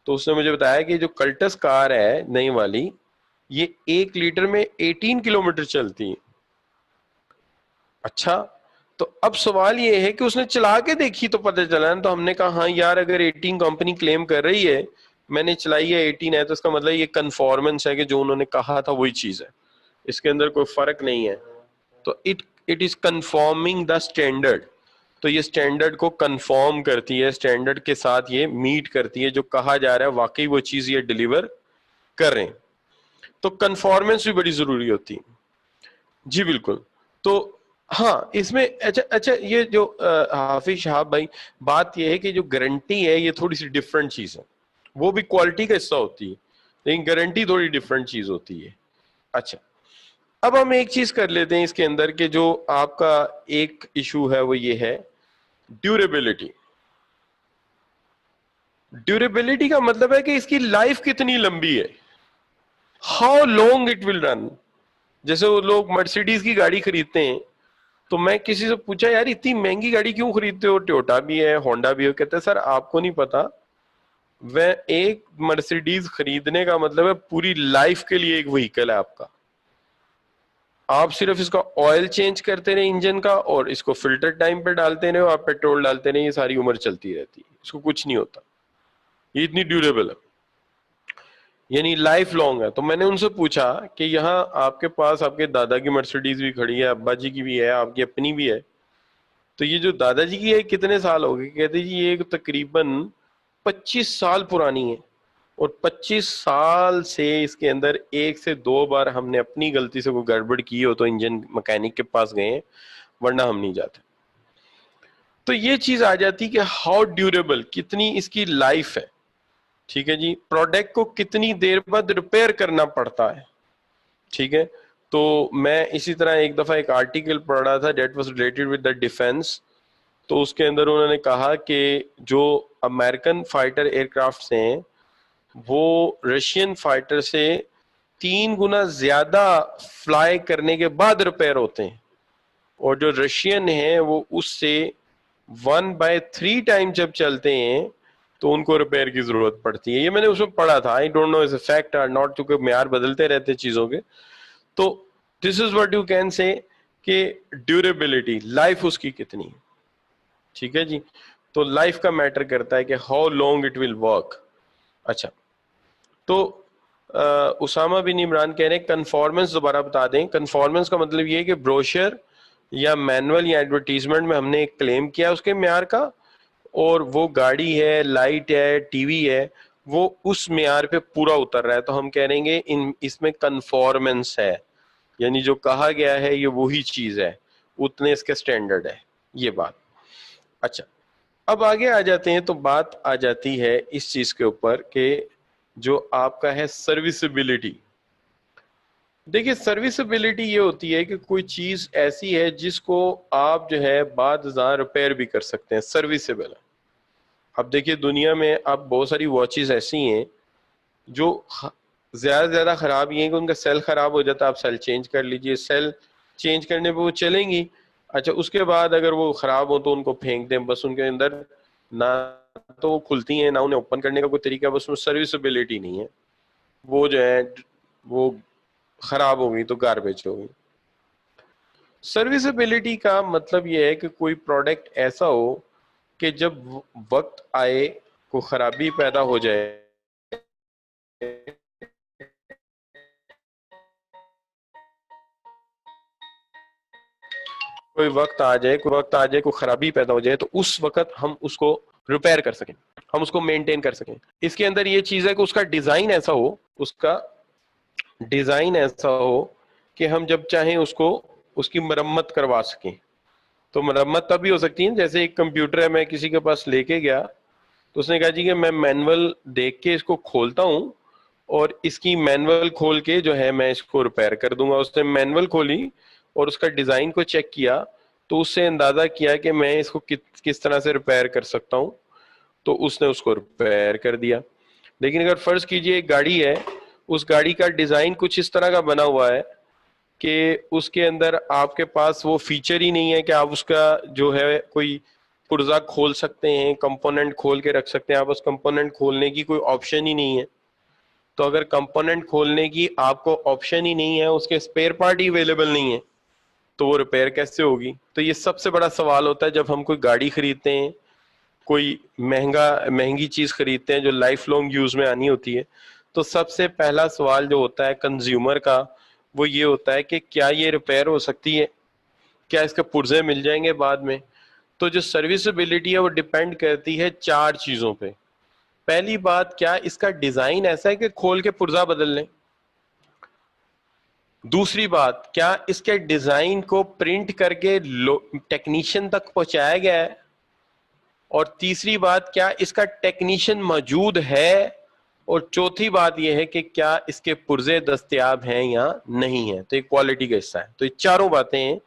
S1: تو اس نے مجھے بتایا کہ جو کلٹس کار ہے نئی والی, یہ 1 لیٹر میں 18 کلومیٹر چلتی ہے. اچھا, تو اب سوال یہ ہے کہ اس نے چلا کے دیکھی تو پتہ چلا نا. تو ہم نے کہا ہاں یار اگر 18 کمپنی کلیم کر رہی ہے, میں نے چلائی ہے 18 ہے, تو اس کا مطلب یہ کنفارمنس ہے کہ جو انہوں نے کہا تھا وہی چیز ہے, اس کے اندر کوئی فرق نہیں ہے. تو it is conforming the standard. تو یہ اسٹینڈرڈ کو کنفارم کرتی ہے, اسٹینڈرڈ کے ساتھ یہ میٹ کرتی ہے, جو کہا جا رہا ہے واقعی وہ چیز یہ ڈیلیور کر رہے ہیں. تو کنفارمنس بھی بڑی ضروری ہوتی ہے. جی بالکل. تو ہاں اس میں اچھا یہ جو حافظ شہاب بھائی بات یہ ہے کہ جو گارنٹی ہے یہ تھوڑی سی ڈفرینٹ چیز ہے, وہ بھی کوالٹی کا حصہ ہوتی ہے لیکن گارنٹی تھوڑی ڈفرینٹ چیز ہوتی ہے. اچھا, اب ہم ایک چیز کر لیتے ہیں اس کے اندر کہ جو آپ کا ایک ایشو ہے وہ یہ ہے ڈیوریبلٹی. ڈیوریبلٹی کا مطلب ہے کہ اس کی لائف کتنی لمبی ہے, ہاؤ لانگ اٹ ول رن. جیسے وہ لوگ مرسیڈیز کی گاڑی خریدتے ہیں, تو میں کسی سے پوچھا یار اتنی مہنگی گاڑی کیوں خریدتے ہو, ٹویوٹا بھی ہے ہونڈا بھی ہے. کہتے ہیں سر آپ کو نہیں پتا, وہ ایک مرسیڈیز خریدنے کا مطلب ہے پوری لائف کے لیے ایک وہیکل ہے آپ کا. آپ صرف اس کا آئل چینج کرتے رہے انجن کا, اور اس کو فلٹر ٹائم پہ ڈالتے رہے, آپ پیٹرول ڈالتے رہے, یہ ساری عمر چلتی رہتی ہے, اس کو کچھ نہیں ہوتا. یہ اتنی ڈیوریبل ہے, یعنی لائف لانگ ہے. تو میں نے ان سے پوچھا کہ یہاں آپ کے پاس آپ کے دادا کی مرسیڈیز بھی کھڑی ہے, ابا جی کی بھی ہے, آپ کی اپنی بھی ہے, تو یہ جو دادا جی کی ہے کتنے سال ہو گئے؟ کہتے جی یہ تقریباً 25 سال پرانی ہے, اور 25 سال سے اس کے اندر 1 سے 2 بار ہم نے اپنی غلطی سے کوئی گڑبڑ کی ہو تو انجن مکینک کے پاس گئے ہیں, ورنہ ہم نہیں جاتے. تو یہ چیز آ جاتی کہ ہاؤ ڈیوریبل, کتنی اس کی لائف ہے. ٹھیک ہے جی, پروڈکٹ کو کتنی دیر بعد ریپیئر کرنا پڑتا ہے. ٹھیک ہے, تو میں اسی طرح ایک دفعہ ایک آرٹیکل پڑھ رہا تھا that was related with the defence. تو اس کے اندر انہوں نے کہا کہ جو امریکن فائٹر ایئر کرافٹس ہیں وہ رشین فائٹر سے 3 گنا زیادہ فلائی کرنے کے بعد ریپیئر ہوتے ہیں, اور جو رشین ہیں وہ اس سے 1/3 ٹائم جب چلتے ہیں تو ان کو ریپیئر کی ضرورت پڑتی ہے. یہ میں نے اس میں پڑھا تھا, I don't know is a fact اور ناٹ, کیونکہ معیار بدلتے رہتے چیزوں کے. تو this is what you can say کہ ڈیوریبلٹی, لائف اس کی کتنی ہے. ٹھیک ہے جی, تو لائف کا میٹر کرتا ہے کہ how long it will work. اچھا, تو اسامہ بن عمران کہہ رہے ہیں کنفارمنس دوبارہ بتا دیں. کنفارمنس کا مطلب یہ ہے کہ بروشر یا مینول یا ایڈورٹیزمنٹ میں ہم نے ایک کلیم کیا اس کے معیار کا, اور وہ گاڑی ہے, لائٹ ہے, ٹی وی ہے, وہ اس معیار پہ پورا اتر رہا ہے, تو ہم کہہ رہیں گے اس میں کنفارمنس ہے, یعنی جو کہا گیا ہے یہ وہی چیز ہے, اتنے اس کے سٹینڈرڈ ہے. یہ بات. اچھا, اب آگے آ جاتے ہیں, تو بات آ جاتی ہے اس چیز کے اوپر کہ جو آپ کا ہے سروسبلٹی. دیکھیے سروسبلٹی یہ ہوتی ہے کہ کوئی چیز ایسی ہے جس کو آپ جو ہے بعد ازاں ریپیئر بھی کر سکتے ہیں, سروسبل ہے. اب دیکھیے دنیا میں اب بہت ساری واچز ایسی ہیں جو زیادہ سے زیادہ خراب یہ ہے کہ ان کا سیل خراب ہو جاتا ہے, آپ سیل چینج کر لیجئے, سیل چینج کرنے پہ وہ چلیں گی, اچھا اس کے بعد اگر وہ خراب ہو تو ان کو پھینک دیں, بس ان کے اندر نہ تو وہ کھلتی ہیں نہ انہیں اوپن کرنے کا کوئی طریقہ, بس میں سروسبلٹی نہیں ہے, وہ جو ہے وہ خراب ہو گئی تو گاربیج ہو گئی. سروسبلٹی کا مطلب یہ ہے کہ کوئی پروڈکٹ ایسا ہو کہ جب وقت آئے کوئی خرابی پیدا ہو جائے کوئی وقت آ جائے کوئی خرابی پیدا ہو جائے تو اس وقت ہم اس کو ریپیئر کر سکیں, ہم اس کو مینٹین کر سکیں. اس کے اندر یہ چیز ہے کہ اس کا ڈیزائن ایسا ہو کہ ہم جب چاہیں اس کی مرمت کروا سکیں. تو مرمت تب بھی ہو سکتی ہے جیسے ایک کمپیوٹر ہے, میں کسی کے پاس لے کے گیا تو اس نے کہا جی کہ میں مینول دیکھ کے اس کو کھولتا ہوں اور اس کی مینول کھول کے جو ہے میں اس کو ریپیئر کر دوں گا. اس نے مینول کھولی اور اس کا ڈیزائن کو چیک کیا تو اس سے اندازہ کیا کہ میں اس کو کس طرح سے ریپیئر کر سکتا ہوں, تو اس نے اس کو ریپیئر کر دیا. لیکن اگر فرض کیجئے ایک گاڑی ہے, اس گاڑی کا ڈیزائن کچھ اس طرح کا بنا ہوا ہے کہ اس کے اندر آپ کے پاس وہ فیچر ہی نہیں ہے کہ آپ اس کا جو ہے کوئی پرزا کھول سکتے ہیں, کمپوننٹ کھول کے رکھ سکتے ہیں, آپ اس کمپوننٹ کھولنے کی کوئی آپشن ہی نہیں ہے. تو اگر کمپوننٹ کھولنے کی آپ کو آپشن ہی نہیں ہے, اس کے اسپیئر پارٹ ہی اویلیبل نہیں ہے, تو وہ ریپیئر کیسے ہوگی؟ تو یہ سب سے بڑا سوال ہوتا ہے جب ہم کوئی گاڑی خریدتے ہیں, کوئی مہنگی چیز خریدتے ہیں جو لائف لانگ یوز میں آنی ہوتی ہے. تو سب سے پہلا سوال جو ہوتا ہے کنزیومر کا وہ یہ ہوتا ہے کہ کیا یہ ریپیئر ہو سکتی ہے, کیا اس کے پرزے مل جائیں گے بعد میں. تو جو سروسبلٹی ہے وہ ڈیپینڈ کرتی ہے 4 چیزوں پہ. پہلی بات, کیا اس کا ڈیزائن ایسا ہے کہ کھول کے پرزا بدل لیں. دوسری بات, کیا اس کے ڈیزائن کو پرنٹ کر کے ٹیکنیشین تک پہنچایا گیا ہے. اور تیسری بات, کیا اس کا ٹیکنیشین موجود ہے. اور چوتھی بات یہ ہے کہ کیا اس کے پرزے دستیاب ہیں یا نہیں ہیں. تو یہ کوالٹی کا حصہ ہے. تو یہ چاروں باتیں ہیں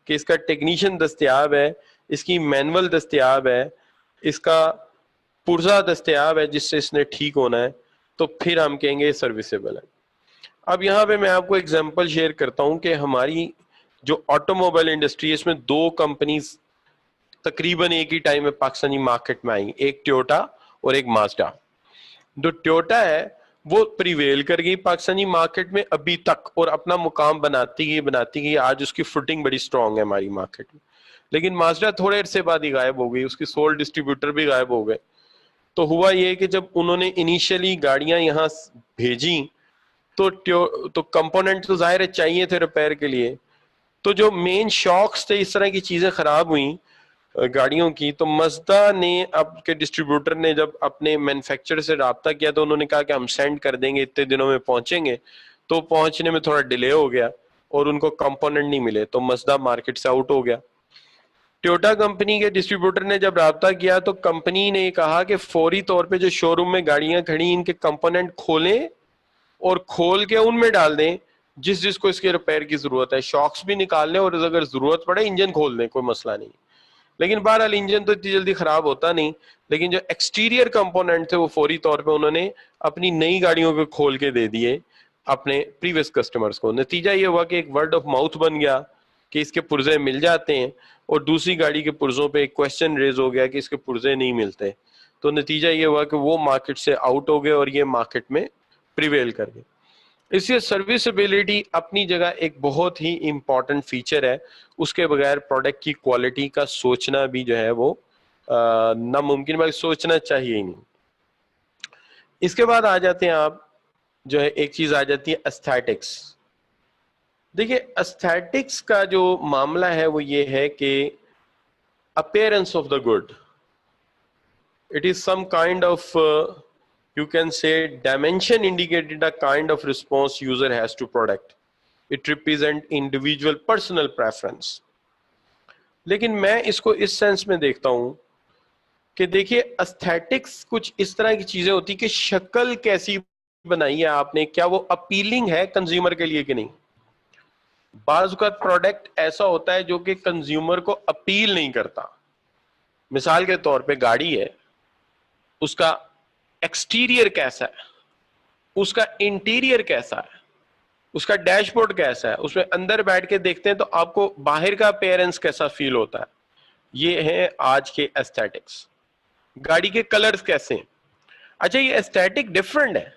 S1: کہ اس کا ٹیکنیشین دستیاب ہے, اس کی مینول دستیاب ہے, اس کا پرزا دستیاب ہے جس سے اس نے ٹھیک ہونا ہے, تو پھر ہم کہیں گے سروسیبل ہے. اب یہاں پہ میں آپ کو ایگزامپل شیئر کرتا ہوں کہ ہماری جو آٹو موبائل انڈسٹری ہے اس میں 2 کمپنیز تقریباً ایک ہی ٹائم میں پاکستانی مارکیٹ میں آئی, ایک ٹویوٹا اور ایک مازدا. جو ٹویوٹا ہے وہ پریویل کر گئی پاکستانی مارکیٹ میں ابھی تک اور اپنا مقام بناتی گئی, آج اس کی فوٹنگ بڑی سٹرونگ ہے ہماری مارکیٹ میں. لیکن مازدا تھوڑے عرصے بعد ہی غائب ہو گئی, اس کی سول ڈسٹریبیوٹر بھی غائب ہو گئے. تو ہوا یہ کہ جب انہوں نے انیشلی گاڑیاں یہاں بھیجی تو کمپوننٹ تو ظاہر چاہیے تھے ریپیئر کے لیے. تو جو مین شاکس تھے, اس طرح کی چیزیں خراب ہوئیں گاڑیوں کی, تو مازدا نے اب کے ڈسٹریبیوٹر نے جب اپنے مینوفیکچر سے رابطہ کیا تو انہوں نے کہا کہ ہم سینڈ کر دیں گے, اتنے دنوں میں پہنچیں گے. تو پہنچنے میں تھوڑا ڈیلے ہو گیا اور ان کو کمپوننٹ نہیں ملے, تو مازدا مارکیٹ سے آؤٹ ہو گیا. ٹویوٹا کمپنی کے ڈسٹریبیوٹر نے جب رابطہ کیا تو کمپنی نے کہا کہ فوری طور پہ جو شو روم میں گاڑیاں کھڑی ان کے کمپوننٹ کھولیں اور کھول کے ان میں ڈال دیں جس کو اس کے ریپیئر کی ضرورت ہے. شاکس بھی نکال لیں اور اگر ضرورت پڑے انجن کھول دیں, کوئی مسئلہ نہیں. لیکن بہرحال انجن تو اتنی جلدی خراب ہوتا نہیں, لیکن جو ایکسٹیریئر کمپوننٹ تھے وہ فوری طور پہ انہوں نے اپنی نئی گاڑیوں کو کھول کے دے دیے اپنے پریویس کسٹمرز کو. نتیجہ یہ ہوا کہ ایک ورڈ آف ماؤتھ بن گیا کہ اس کے پرزے مل جاتے ہیں, اور دوسری گاڑی کے پرزوں پہ ایک کوشچن ریز ہو گیا کہ اس کے پرزے نہیں ملتے. تو نتیجہ یہ ہوا کہ وہ مارکیٹ سے آؤٹ ہو گئے اور یہ مارکیٹ میں پریویل کر گئے. اس لیے سروسبلٹی اپنی جگہ ایک بہت ہی امپورٹنٹ فیچر ہے, اس کے بغیر پروڈکٹ کی کوالٹی کا سوچنا بھی جو ہے وہ ناممکن, بلکہ سوچنا چاہیے ہی نہیں. اس کے بعد آ جاتے ہیں آپ جو ہے ایک چیز آ جاتی ہے ایستھیٹکس. دیکھیے ایستھیٹکس کا جو معاملہ ہے وہ یہ ہے کہ appearance of the good, it is some kind of you can say dimension indicated a kind of response user has to product. It represent individual personal preference. لیکن میں اس کو اس سینس میں دیکھتا ہوں کہ دیکھیے ایستھیٹکس کچھ اس طرح کی چیزیں ہوتی کہ شکل کیسی بنائی ہے آپ نے, کیا وہ اپیلنگ ہے کنزیومر کے لیے کہ نہیں. بعض اوقات پروڈکٹ ایسا ہوتا ہے جو کہ کنزیومر کو اپیل نہیں کرتا. مثال کے طور پہ گاڑی ہے, اس کا ایکسٹیریئر کیسا ہے, اس کا انٹیریئر کیسا ہے, اس کا ڈیش بورڈ کیسا ہے, اس میں اندر بیٹھ کے دیکھتے ہیں تو آپ کو باہر کا اپیئرنس کیسا فیل ہوتا ہے. یہ ہے آج کے ایسٹیٹکس. گاڑی کے کلرز کیسے ہیں. اچھا یہ ایسٹیٹک ڈفرنٹ ہے.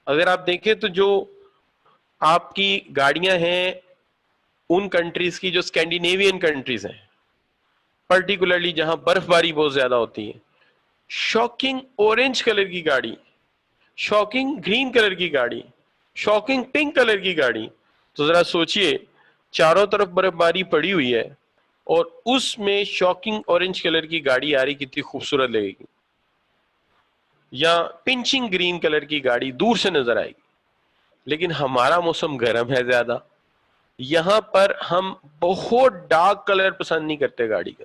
S1: اگر آپ دیکھیں تو جو آپ کی گاڑیاں ہیں ان کنٹریز کی جو اسکینڈینیوین کنٹریز ہیں, پرٹیکولرلی جہاں برف باری بہت زیادہ ہوتی ہے, شاکنگ اورنج کلر کی گاڑی, شاکنگ گرین کلر کی گاڑی, شاکنگ پنک کلر کی گاڑی. تو ذرا سوچئے چاروں طرف برف باری پڑی ہوئی ہے اور اس میں شاکنگ اورنج کلر کی گاڑی آ رہی, کتنی خوبصورت لگے گی. یا پنچنگ گرین کلر کی گاڑی دور سے نظر آئے گی. لیکن ہمارا موسم گرم ہے زیادہ, یہاں پر ہم بہت ڈارک کلر پسند نہیں کرتے گاڑی کا.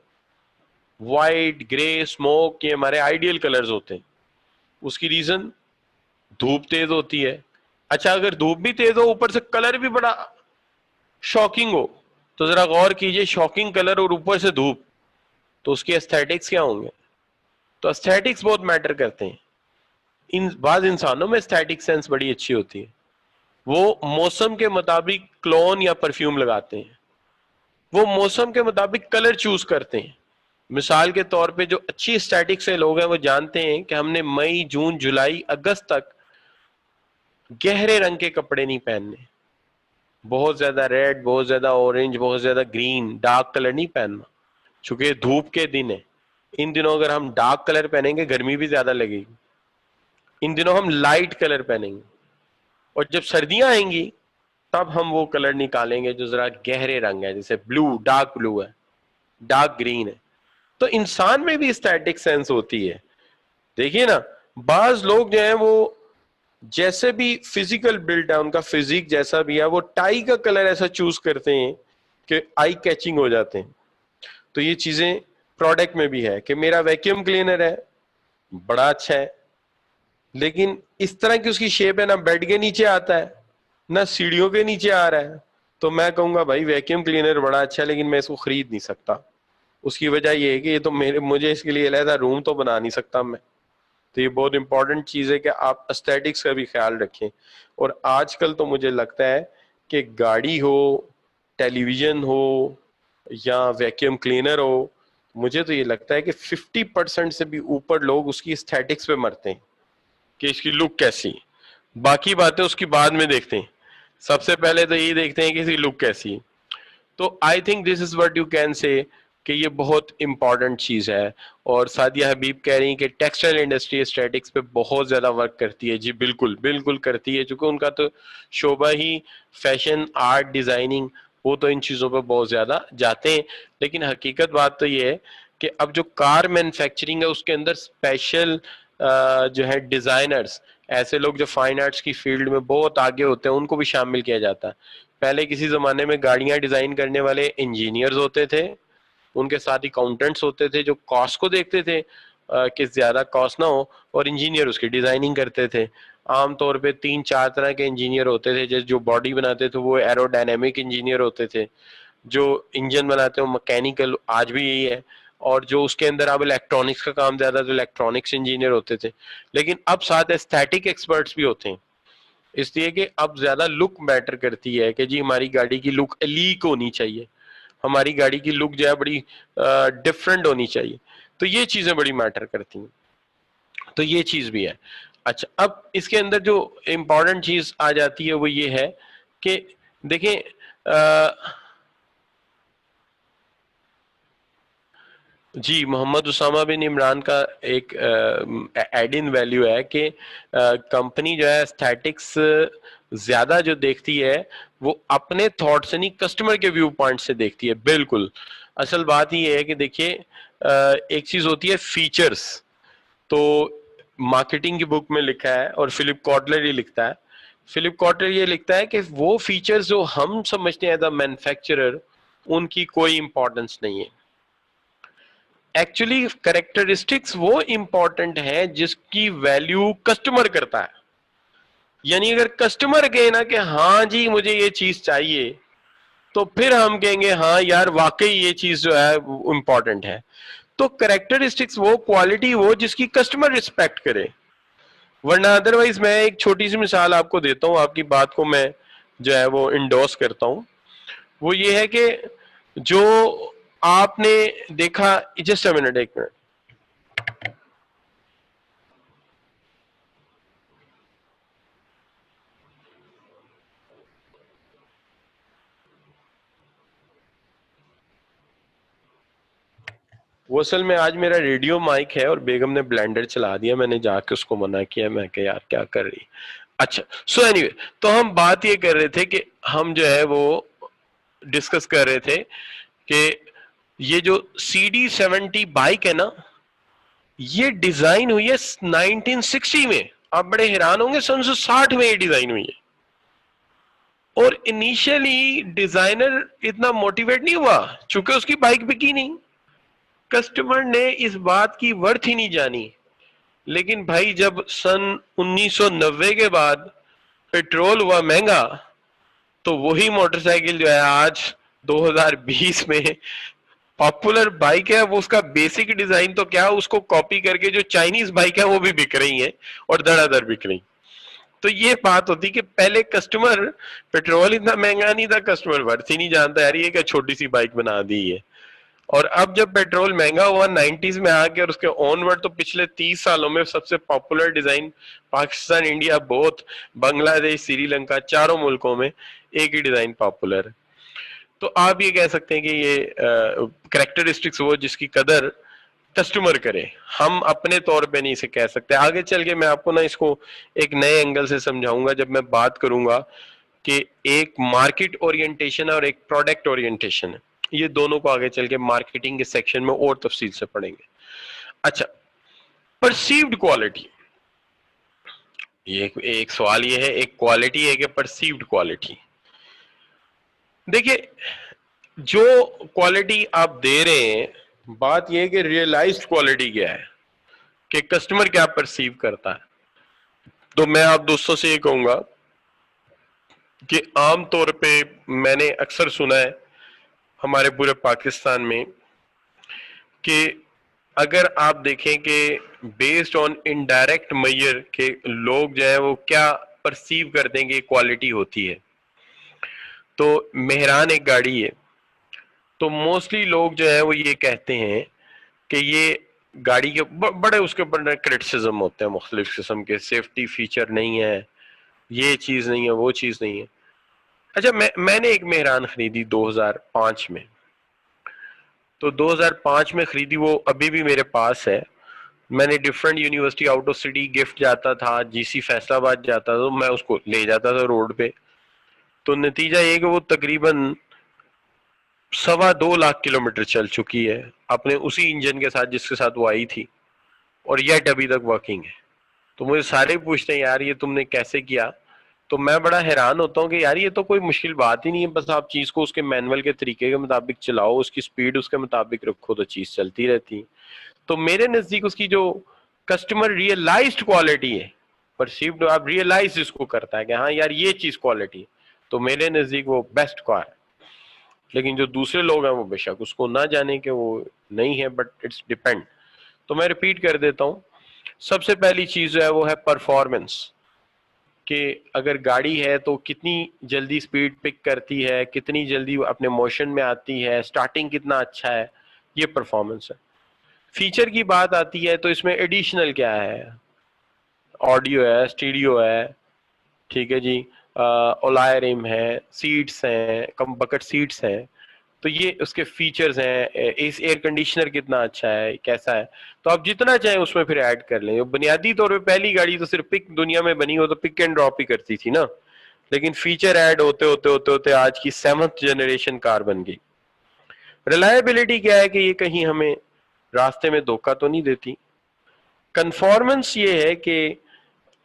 S1: وائٹ, گرے, اسموک, یہ ہمارے آئیڈیل کلرز ہوتے ہیں. اس کی ریزن دھوپ تیز ہوتی ہے. اچھا اگر دھوپ بھی تیز ہو اوپر سے کلر بھی بڑا شاکنگ ہو تو ذرا غور کیجئے, شاکنگ کلر اور اوپر سے دھوپ, تو اس کے ایستھیٹکس کیا ہوں گے. تو ایستھیٹکس بہت میٹر کرتے ہیں. بعض انسانوں میں ایستھیٹک سینس بڑی اچھی ہوتی ہے, وہ موسم کے مطابق کلون یا پرفیوم لگاتے ہیں, وہ موسم کے مطابق کلر چوز کرتے ہیں. مثال کے طور پہ جو اچھی اسٹیٹک سے لوگ ہیں وہ جانتے ہیں کہ ہم نے مئی, جون, جولائی, اگست تک گہرے رنگ کے کپڑے نہیں پہننے, بہت زیادہ ریڈ, بہت زیادہ اورنج, بہت زیادہ گرین, ڈارک کلر نہیں پہننا. چونکہ دھوپ کے دن ہے, ان دنوں اگر ہم ڈارک کلر پہنیں گے گرمی بھی زیادہ لگے گی. ان دنوں ہم لائٹ کلر پہنیں گے, اور جب سردیاں آئیں گی تب ہم وہ کلر نکالیں گے جو ذرا گہرے رنگ ہے, جیسے بلو, ڈارک بلو ہے, ڈارک گرین ہے. تو انسان میں بھی اسٹیٹک سینس ہوتی ہے. دیکھیے نا, بعض لوگ جو ہیں وہ جیسے بھی فزیکل بلڈ ہے, ان کا فزیک جیسا بھی ہے, وہ ٹائی کا کلر ایسا چوز کرتے ہیں کہ آئی کیچنگ ہو جاتے ہیں. تو یہ چیزیں پروڈکٹ میں بھی ہے کہ میرا ویکیوم کلینر ہے بڑا اچھا ہے, لیکن اس طرح کی اس کی شیپ ہے, نہ بیڈ کے نیچے آتا ہے نہ سیڑھیوں کے نیچے آ رہا ہے, تو میں کہوں گا بھائی ویکیوم کلینر بڑا اچھا ہے لیکن میں اس کو خرید نہیں سکتا. اس کی وجہ یہ ہے کہ یہ تو مجھے اس کے لیے علیحدہ روم تو بنا نہیں سکتا میں. تو یہ بہت امپورٹنٹ چیز ہے کہ آپ اسٹیٹکس کا بھی خیال رکھیں. اور آج کل تو مجھے لگتا ہے کہ گاڑی ہو, ٹیلی ویژن ہو یا ویکیوم کلینر ہو, مجھے تو یہ لگتا ہے کہ 50% سے بھی اوپر لوگ اس کی اسٹیٹکس پہ مرتے ہیں کہ اس کی لک کیسی. باقی باتیں اس کی بعد میں دیکھتے ہیں, سب سے پہلے تو یہی دیکھتے ہیں کہ اس کی لک کیسی. تو I think this is what you can say کہ یہ بہت امپورٹنٹ چیز ہے. اور سعدیہ حبیب کہہ رہی ہیں کہ ٹیکسٹائل انڈسٹری اسٹیٹکس پہ بہت زیادہ ورک کرتی ہے. جی بالکل بالکل کرتی ہے, چونکہ ان کا تو شعبہ ہی فیشن, آرٹ, ڈیزائننگ, وہ تو ان چیزوں پہ بہت زیادہ جاتے ہیں. لیکن حقیقت بات تو یہ ہے کہ اب جو کار مینوفیکچرنگ ہے اس کے اندر اسپیشل جو ہے ڈیزائنرز, ایسے لوگ جو فائن آرٹس کی فیلڈ میں بہت آگے ہوتے ہیں, ان کو بھی شامل کیا جاتا ہے. پہلے کسی زمانے میں گاڑیاں ڈیزائن کرنے والے انجینئرز ہوتے تھے, ان کے ساتھ اکاؤنٹنٹس ہوتے تھے جو کاسٹ کو دیکھتے تھے کہ زیادہ کاسٹ نہ ہو, اور انجینئر اس کی ڈیزائننگ کرتے تھے. عام طور پہ 3-4 طرح کے انجینئر ہوتے تھے, جیسے جو باڈی بناتے تھے وہ ایرو ڈائنامک انجینئر ہوتے تھے, جو انجن بناتے ہیں وہ مکینیکل, آج بھی یہی ہے, اور جو اس کے اندر اب الیکٹرانکس کا کام زیادہ تو الیکٹرانکس انجینئر ہوتے تھے. لیکن اب ساتھ ایستھیٹک ایکسپرٹس بھی ہوتے ہیں, اس لیے کہ اب زیادہ لک میٹر کرتی ہے کہ جی ہماری گاڑی کی لک الیک ہونی چاہیے, ہماری گاڑی کی لک جو ہے بڑی ڈفرنٹ ہونی چاہیے. تو یہ چیزیں بڑی میٹر کرتی ہیں, تو یہ چیز بھی ہے. اچھا اب اس کے اندر جو امپورٹنٹ چیز آ جاتی ہے وہ یہ ہے کہ دیکھیں جی محمد اسامہ بن عمران کا ایک ایڈ ان ویلیو ہے کہ کمپنی جو ہے اسٹیٹکس زیادہ جو دیکھتی ہے وہ اپنے تھاٹ سے نہیں کسٹمر کے ویو پوائنٹ سے دیکھتی ہے. بالکل اصل بات یہ ہے کہ دیکھیے ایک چیز ہوتی ہے فیچرز, تو مارکیٹنگ کی بک میں لکھا ہے اور فلپ کارٹلر یہ لکھتا ہے, فلپ کارٹلر یہ لکھتا ہے کہ وہ فیچرز جو ہم سمجھتے ہیں ایز اے مینوفیکچرر ان کی کوئی امپورٹنس نہیں ہے. ایکچولی کریکٹرسٹکس وہ امپورٹنٹ ہے جس کی ویلیو کسٹمر کرتا ہے. یعنی اگر کسٹمر کہے نا کہ ہاں جی مجھے یہ چیز چاہیے, تو پھر ہم کہیں گے ہاں یار واقعی یہ چیز جو ہے امپورٹنٹ ہے. تو کریکٹرسٹکس وہ کوالٹی وہ جس کی کسٹمر ریسپیکٹ کرے. ورنہ ادروائز میں ایک چھوٹی سی مثال آپ کو دیتا ہوں, آپ کی بات کو میں جو ہے وہ انڈورس کرتا ہوں. وہ یہ ہے کہ جو آپ نے دیکھا, جسٹ اے منٹ, ایک منٹ, وہ اصل میں آج میرا ریڈیو مائک ہے اور بیگم نے بلینڈر چلا دیا, میں نے جا کے اس کو منع کیا, میں کہ یار کیا کر رہی. اچھا, سو اینی وے, تو ہم بات یہ کر رہے تھے کہ ہم جو ہے وہ ڈسکس کر رہے تھے کہ یہ جو CD70 بائک ہے نا, یہ ڈیزائن ہوئی ہے 1960 میں. آپ بڑے حیران ہوں گے, 1960 میں یہ ڈیزائن ہوئی ہے. اور انیشیلی ڈیزائنر اتنا موٹیویٹ نہیں ہوا چونکہ اس کی بائک بکی نہیں, کسٹمر نے اس بات کی ورتھ ہی نہیں جانی. لیکن بھائی جب سن 1990 کے بعد پیٹرول ہوا مہنگا, تو وہی موٹر سائیکل جو ہے آج 2020 میں پاپولر بائک ہے, وہ اس کا بیسک ڈیزائن تو کیا, اس کو کاپی کر کے جو چائنیز بائک ہے وہ بھی بک رہی ہیں اور دڑا دڑ بک رہی. تو یہ بات ہوتی کہ پہلے کسٹمر, پیٹرول اتنا مہنگا نہیں تھا, کسٹمر ورتھ ہی نہیں جانتا یار یہ کہ چھوٹی سی بائک بنا دی ہے. اور اب جب پیٹرول مہنگا ہوا 90s میں آ کے, اور اس کے آن ورڈ تو پچھلے 30 سالوں میں سب سے پاپولر ڈیزائن پاکستان, انڈیا, بہت بنگلہ دیش, سری لنکا, چاروں ملکوں میں ایک ہی ڈیزائن پاپولر ہے. تو آپ یہ کہہ سکتے ہیں کہ یہ کریکٹرسٹکس وہ جس کی قدر کسٹمر کرے, ہم اپنے طور پہ نہیں اسے کہہ سکتے. آگے چل کے میں آپ کو نا اس کو ایک نئے اینگل سے سمجھاؤں گا جب میں بات کروں گا کہ ایک مارکیٹ اورینٹیشن ہے اور ایک پروڈکٹ اورینٹیشن ہے. یہ دونوں کو آگے چل کے مارکیٹنگ کے سیکشن میں اور تفصیل سے پڑھیں گے. اچھا, پرسیوڈ کوالٹی, یہ ایک سوال یہ ہے, ایک کوالٹی ہے کہ پرسیوڈ کوالٹی. دیکھیے جو کوالٹی آپ دے رہے ہیں, بات یہ ہے کہ ریئلائزڈ کوالٹی کیا ہے, کہ کسٹمر کیا پرسیو کرتا ہے. تو میں آپ دوستوں سے یہ کہوں گا کہ عام طور پہ میں نے اکثر سنا ہے ہمارے پورے پاکستان میں کہ اگر آپ دیکھیں کہ بیسڈ آن انڈائریکٹ میئر کے لوگ جو ہیں وہ کیا پرسیو کرتے ہیں کہ کوالٹی ہوتی ہے. تو مہران ایک گاڑی ہے, تو موسٹلی لوگ جو ہیں وہ یہ کہتے ہیں کہ یہ گاڑی کے بڑے اس کے اوپر کرٹیسزم ہوتے ہیں مختلف قسم کے, سیفٹی فیچر نہیں ہے, یہ چیز نہیں ہے, وہ چیز نہیں ہے. اچھا, میں نے ایک مہران خریدی 2005 میں, تو 2005 میں خریدی, وہ ابھی بھی میرے پاس ہے. میں نے different university out of city gift جاتا تھا, GC فیصل آباد جاتا تھا, تو میں اس کو لے جاتا تھا روڈ پہ. تو نتیجہ یہ کہ وہ تقریباً 2.25 لاکھ کلومیٹر چل چکی ہے اپنے اسی انجن کے ساتھ جس کے ساتھ وہ آئی تھی, اور یٹ ابھی تک ورکنگ ہے. تو مجھے سارے پوچھتے ہیں یار یہ تم نے کیسے کیا, تو میں بڑا حیران ہوتا ہوں کہ یار یہ تو کوئی مشکل بات ہی نہیں ہے, بس آپ چیز کو اس کے مینول کے طریقے کے مطابق چلاؤ, اس کی سپیڈ اس کے مطابق رکھو, تو چیز چلتی رہتی. تو میرے نزدیک اس کی جو کسٹمر ریئلائزڈ کوالٹی ہے, پرسیوڈ, آپ ریئلائز اس کو کرتا ہے کہ ہاں یار یہ چیز کوالٹی ہے, تو میرے نزدیک وہ بیسٹ کار ہے. لیکن جو دوسرے لوگ ہیں وہ بے شک اس کو نہ جانے کہ وہ نہیں ہے, بٹ اٹس ڈیپینڈ. تو میں ریپیٹ کر دیتا ہوں, سب سے پہلی چیز جو ہے وہ ہے پرفارمنس, کہ اگر گاڑی ہے تو کتنی جلدی سپیڈ پک کرتی ہے, کتنی جلدی اپنے موشن میں آتی ہے, سٹارٹنگ کتنا اچھا ہے, یہ پرفارمنس ہے. فیچر کی بات آتی ہے تو اس میں ایڈیشنل کیا ہے, آڈیو ہے, اسٹیریو ہے, ٹھیک ہے جی, اولائی ریم ہے, سیٹس ہیں, کم بکٹ سیٹس ہیں, تو یہ اس کے فیچرز ہیں. ایئر کنڈیشنر کتنا اچھا ہے, کیسا ہے, تو آپ جتنا چاہیں اس میں پھر ایڈ کر لیں. بنیادی طور پہ پہلی گاڑی تو صرف پک دنیا میں بنی ہو تو پک اینڈ ڈراپ ہی کرتی تھی نا, لیکن فیچر ایڈ ہوتے ہوتے ہوتے ہوتے آج کی 7th جنریشن کار بن گئی. ریلائبلٹی کیا ہے کہ یہ کہیں ہمیں راستے میں دھوکہ تو نہیں دیتی. کنفارمنس یہ ہے کہ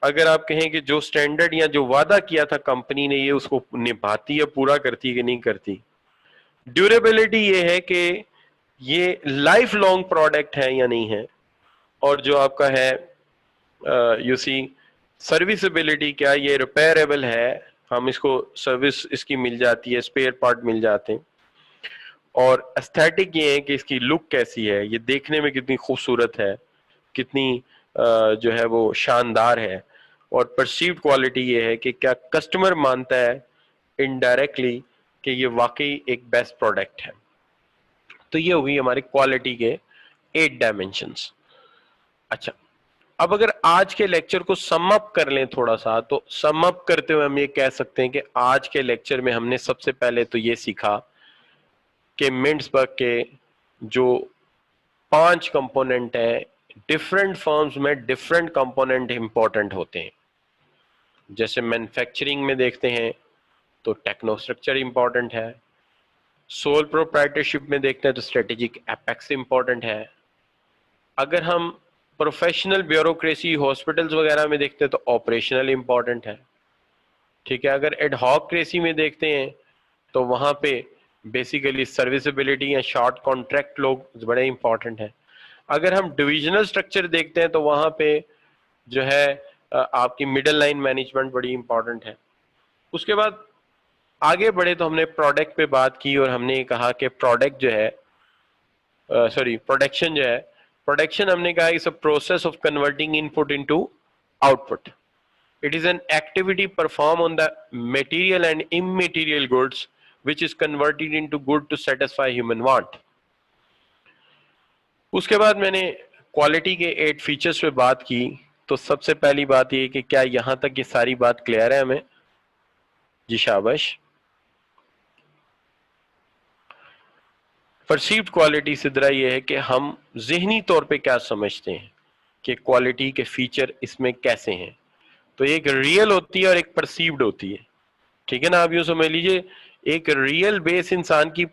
S1: اگر آپ کہیں کہ جو سٹینڈرڈ یا جو وعدہ کیا تھا کمپنی نے یہ اس کو نبھاتی ہے, پورا کرتی ہے کہ نہیں کرتی. ڈیوریبلٹی یہ ہے کہ یہ لائف لانگ پروڈکٹ ہے یا نہیں ہے. اور جو آپ کا ہے یو سی سروسبلٹی, کیا یہ ریپیئریبل ہے, ہم اس کو سروس اس کی مل جاتی ہے, اسپیئر پارٹ مل جاتے ہیں. اور ایستھیٹک یہ ہے کہ اس کی لک کیسی ہے, یہ دیکھنے میں کتنی خوبصورت ہے, کتنی جو ہے وہ شاندار ہے, اور پرسیوڈ کوالٹی یہ ہے کہ کیا کسٹمر مانتا ہے انڈائریکٹلی کہ یہ واقعی ایک بیسٹ پروڈکٹ ہے. تو یہ ہوگی ہماری کوالٹی کے 8 ڈائمینشنز. اچھا, اب اگر آج کے لیکچر کو سم اپ کر لیں تھوڑا سا, تو سم اپ کرتے ہوئے ہم یہ کہہ سکتے ہیں کہ آج کے لیکچر میں ہم نے سب سے پہلے تو یہ سیکھا کہ منٹسبرگ کے جو 5 کمپوننٹ ہیں, ڈفرینٹ فرمز میں ڈفرینٹ کمپوننٹ امپورٹنٹ ہوتے ہیں. جیسے مینوفیکچرنگ میں دیکھتے ہیں تو ٹیکنو اسٹرکچر امپورٹنٹ ہے, سول پروپرائٹرشپ میں دیکھتے ہیں تو اسٹریٹجک ایپیکس امپورٹنٹ ہے, اگر ہم پروفیشنل بیوروکریسی ہاسپٹلز وغیرہ میں دیکھتے ہیں تو آپریشنل امپورٹنٹ ہے. ٹھیک ہے, اگر ایڈ ہاک کریسی میں دیکھتے ہیں تو وہاں پہ بیسیکلی سروسبلٹی یا شارٹ کانٹریکٹ لوگ بڑے امپورٹنٹ ہیں. اگر ہم ڈویژنل اسٹرکچر دیکھتے ہیں تو وہاں پہ جو ہے آپ کی مڈل لائن مینجمنٹ بڑی امپورٹنٹ ہے. اس کے بعد آگے بڑھے تو ہم نے پروڈکٹ پہ بات کی, اور ہم نے یہ کہا کہ پروڈکٹ جو ہے پروڈکشن جو ہے, پروڈکشن ہم نے کہا is a process of converting input into output. It is an activity performed on the material and immaterial goods which is converted into good to satisfy human want. اس کے بعد میں نے quality کے 8 features پہ بات کی. تو سب سے پہلی بات یہ کہ کیا یہاں تک یہ ساری بات کلیئر ہے ہمیں؟ جی شاباش. پرسیوڈ کوالٹی سے درا یہ ہے کہ ہم ذہنی طور پہ کیا سمجھتے ہیں کہ کوالٹی کے فیچر اس میں کیسے ہیں. تو ایک ریئل ہوتی ہے اور ایک پرسیوڈ ہوتی ہے. ٹھیک ہے نا, آپ یوں سمجھ لیجئے ایک ریئل بیس انسان کی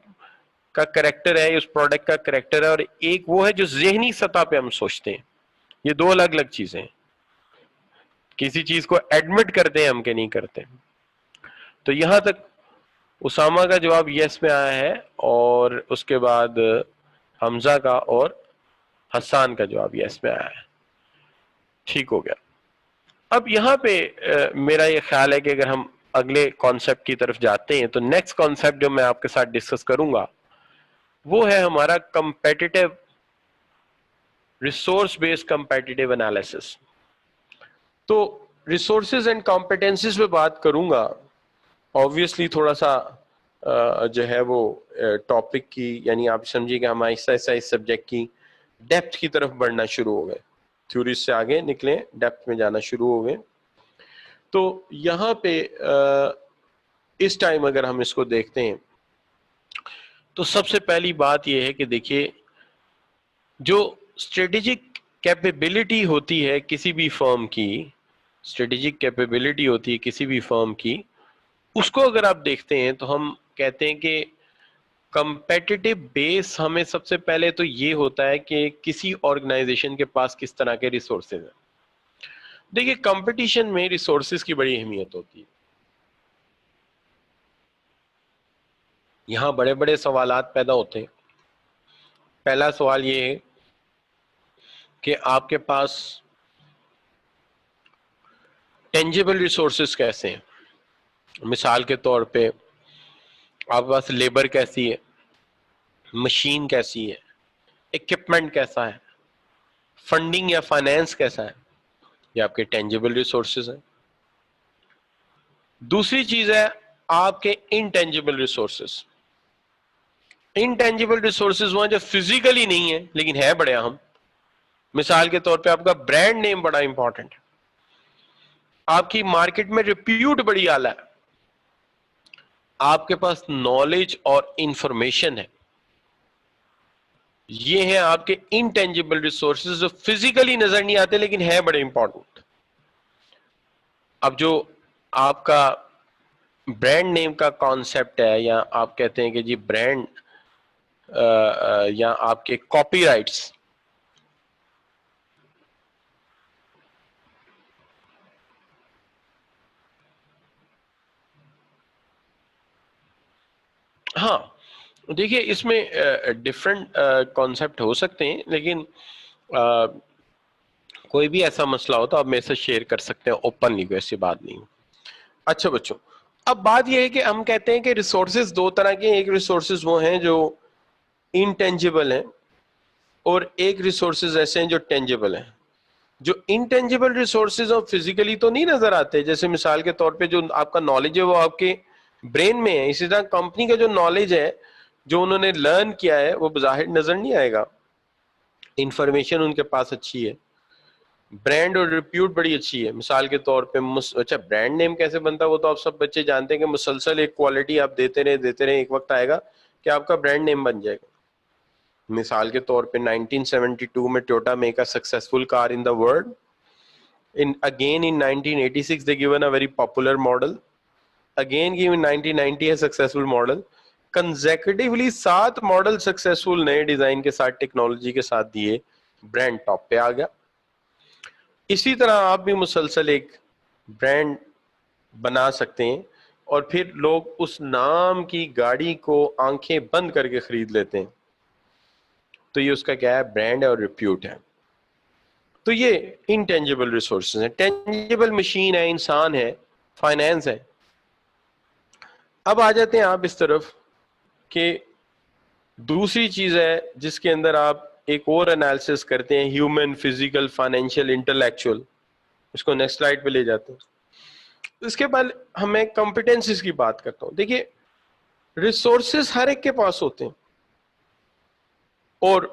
S1: کا کریکٹر ہے, اس پروڈکٹ کا کریکٹر ہے, اور ایک وہ ہے جو ذہنی سطح پہ ہم سوچتے ہیں. یہ 2 الگ الگ چیزیں ہیں. کسی چیز کو ایڈمٹ کرتے ہیں ہم کہ نہیں کرتے. تو یہاں تک اسامہ کا جواب یس میں آیا ہے, اور اس کے بعد حمزہ کا اور حسان کا جواب یس میں آیا ہے. ٹھیک ہو گیا. اب یہاں پہ میرا یہ خیال ہے کہ اگر ہم اگلے کانسیپٹ کی طرف جاتے ہیں تو نیکسٹ کانسیپٹ جو میں آپ کے ساتھ ڈسکس کروں گا وہ ہے ہمارا competitive resource based competitive analysis. تو ریسورسز اینڈ کمپیٹنسز پہ بات کروں گا. آبویسلی تھوڑا سا جو ہے وہ ٹاپک کی, یعنی آپ سمجھیے کہ ہم آہستہ آہستہ اس سبجیکٹ کی ڈیپتھ کی طرف بڑھنا شروع ہو گئے, تھیوریز سے آگے نکلیں, ڈیپتھ میں جانا شروع ہو گئے. تو یہاں پہ اس ٹائم اگر ہم اس کو دیکھتے ہیں تو سب سے پہلی بات یہ ہے کہ دیکھیے جو اسٹریٹجک کیپیبلٹی ہوتی ہے کسی بھی فرم کی, اسٹریٹجک کیپیبلٹی ہوتی ہے کسی بھی فرم کی, اس کو اگر آپ دیکھتے ہیں تو ہم کہتے ہیں کہ کمپیٹیٹیو بیس ہمیں سب سے پہلے تو یہ ہوتا ہے کہ کسی آرگنائزیشن کے پاس کس طرح کے ریسورسز ہیں. دیکھیے کمپٹیشن میں ریسورسز کی بڑی اہمیت ہوتی ہے. یہاں بڑے بڑے سوالات پیدا ہوتے ہیں. پہلا سوال یہ ہے کہ آپ کے پاس ٹینجیبل ریسورسز کیسے ہیں. مثال کے طور پہ آپ کے پاس لیبر کیسی ہے, مشین کیسی ہے, اکوپمنٹ کیسا ہے, فنڈنگ یا فائنینس کیسا ہے, یہ آپ کے ٹینجیبل ریسورسز ہیں. دوسری چیز ہے آپ کے انٹینجیبل ریسورسز. انٹینجیبل ریسورسز وہاں جو فزیکلی نہیں ہے لیکن ہے بڑے اہم. مثال کے طور پہ آپ کا برانڈ نیم بڑا امپورٹنٹ ہے, آپ کی مارکیٹ میں ریپیوٹ بڑی اعلیٰ ہے, آپ کے پاس نالج اور انفارمیشن ہے. یہ ہیں آپ کے انٹینجیبل ریسورسز جو فزیکلی نظر نہیں آتے لیکن ہے بڑے امپورٹنٹ. اب جو آپ کا برانڈ نیم کا کانسیپٹ ہے, یا آپ کہتے ہیں کہ جی برانڈ یا آپ کے کاپی رائٹس, ہاں دیکھیے اس میں ڈفرینٹ کانسیپٹ ہو سکتے ہیں, لیکن کوئی بھی ایسا مسئلہ ہو تو آپ میرے سے شیئر کر سکتے ہیں اوپنلی, کوئی ایسی بات نہیں. اچھا بچوں, اب بات یہ ہے کہ ہم کہتے ہیں کہ ریسورسز 2 طرح کے ہیں. ایک ریسورسز وہ ہیں جو انٹینجیبل ہیں, اور ایک ریسورسز ایسے ہیں جو ٹینجیبل ہیں. جو انٹینجیبل ریسورسز اور فزیکلی تو نہیں نظر آتے, جیسے مثال کے طور پہ جو آپ کا نالج ہے وہ آپ کے برین میں ہے, اسی طرح کمپنی کا جو نالج ہے جو انہوں نے لرن کیا ہے وہ بظاہر نظر نہیں آئے گا, انفارمیشن ان کے پاس اچھی ہے, برانڈ اور ریپیوٹ بڑی اچھی ہے. مثال کے طور پہ اچھا برانڈ نیم کیسے بنتا ہے وہ تو آپ سب بچے جانتے ہیں کہ مسلسل ایک کوالٹی آپ دیتے رہے ایک وقت آئے گا کہ آپ کا برانڈ نیم بن جائے گا. مثال کے طور پہ 1972 میں Toyota make a successful car in the world. Again in 1986 they given a very popular model. Again given 1990 a successful model. Consecutively 7 model successful نئے ڈیزائن کے ساتھ ٹیکنالوجی کے ساتھ دیے, برانڈ ٹاپ پہ آ گیا. اسی طرح آپ بھی مسلسل ایک برانڈ بنا سکتے ہیں اور پھر لوگ اس نام کی گاڑی کو آنکھیں بند کر کے خرید لیتے ہیں. تو یہ اس کا کیا ہے, برانڈ اور ریپیوٹ ہے. تو یہ انٹینجیبل ریسورسز ہیں. ٹینجیبل مشین ہے, انسان ہے, فائنینس ہے. اب آ جاتے ہیں آپ اس طرف کہ دوسری چیز ہے جس کے اندر آپ ایک اور انالیسس کرتے ہیں, ہیومن, فزیکل, فائنینشیل, انٹلیکچوئل. اس کو نیکسٹ سلائڈ پہ لے جاتے ہیں. اس کے بعد ہمیں کمپیٹنسز کی بات کرتا ہوں. دیکھیے ریسورسز ہر ایک کے پاس ہوتے ہیں, اور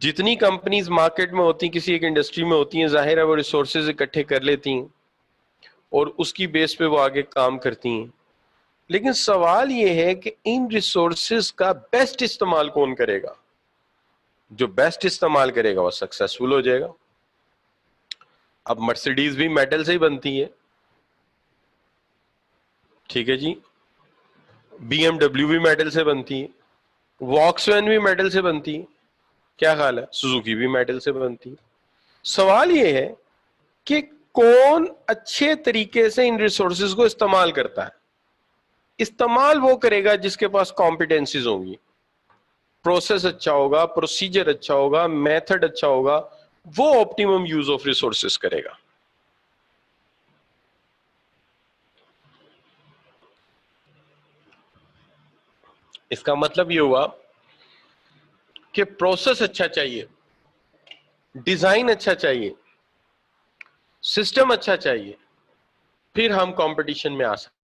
S1: جتنی کمپنیز مارکیٹ میں ہوتی ہیں, کسی ایک انڈسٹری میں ہوتی ہیں, ظاہر ہے وہ ریسورسز اکٹھے کر لیتی ہیں اور اس کی بیس پہ وہ آگے کام کرتی ہیں. لیکن سوال یہ ہے کہ ان ریسورسز کا بیسٹ استعمال کون کرے گا؟ جو بیسٹ استعمال کرے گا وہ سکسیسفل ہو جائے گا. اب مرسیڈیز بھی میٹل سے ہی بنتی ہے, ٹھیک ہے جی, بی ایم ڈبلیو بھی میٹل سے بنتی ہے, واکس وین بھی میٹل سے بنتی ہے, کیا خیال ہے, سوزوکی بھی میٹل سے بنتی ہے. سوال یہ ہے کہ کون اچھے طریقے سے ان ریسورسز کو استعمال کرتا ہے. استعمال وہ کرے گا جس کے پاس کمپیٹنسیز ہوں گی, پروسیس اچھا ہوگا, پروسیجر اچھا ہوگا, میتھڈ اچھا ہوگا, وہ آپٹیمم یوز آف ریسورسز کرے گا. اس کا مطلب یہ ہوا کہ پروسیس اچھا چاہیے, ڈیزائن اچھا چاہیے, سسٹم اچھا چاہیے, پھر ہم کمپٹیشن میں آ سکتے.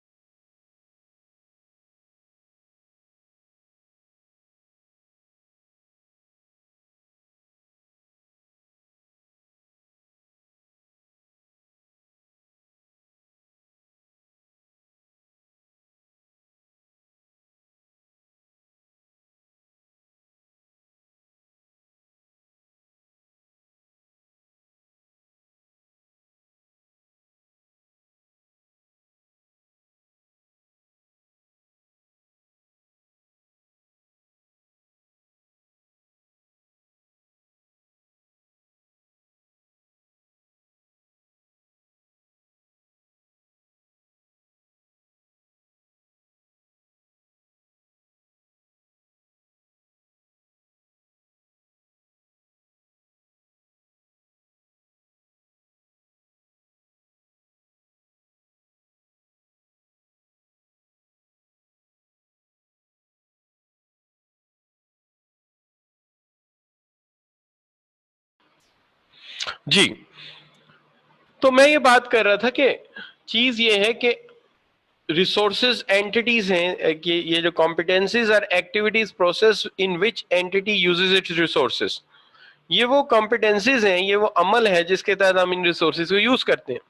S1: جی, تو میں یہ بات کر رہا تھا کہ چیز یہ ہے کہ ریسورسز اینٹیز ہیں کہ یہ جو کمپیٹنسیز اور activities process in which entity uses its resources, یہ وہ کمپیٹنسیز ہیں, یہ وہ عمل ہے جس کے تحت ہم ان ریسورسز کو یوز کرتے ہیں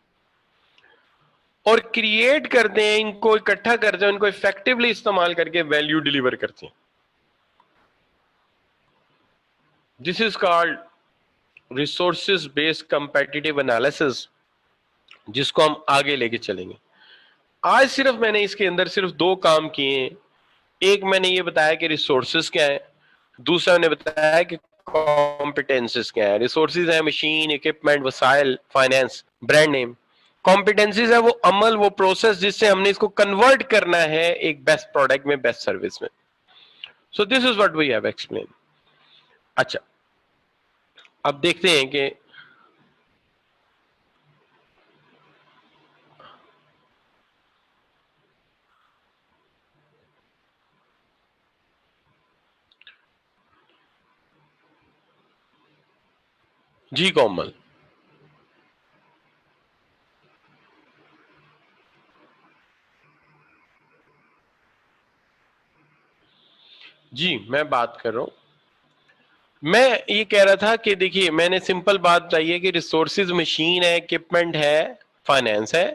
S1: اور کریٹ کرتے ہیں, ان کو اکٹھا کرتے ہیں, ان کو افیکٹولی استعمال کر کے ویلیو ڈیلیور کرتے ہیں. This is called resources based competitive analysis, جس کو ہم آگے لے کے چلیں گے. آج صرف میں نے اس کے اندر صرف 2 کام کیے ہیں. ایک میں نے یہ بتایا کہ ریسورسز کیا ہے, دوسرا میں نے بتایا کہ کمپیٹنسز کیا ہے. ریسورسز ہیں مشین, اکوپمنٹ, وسائل, فائنینس, برانڈ نیم. کمپیٹنسیز ہے وہ عمل, وہ پروسیس جس سے ہم نے اس کو کنورٹ کرنا ہے ایک بیسٹ پروڈکٹ میں, بیسٹ سروس میں. So this is what we have explain. اچھا, اب دیکھتے ہیں کہ جی کومل جی میں بات کر رہا ہوں. میں یہ کہہ رہا تھا کہ دیکھیے میں نے سمپل بات بتائی ہے کہ ریسورسز مشین ہے, اکوپمنٹ ہے, فائنینس ہے,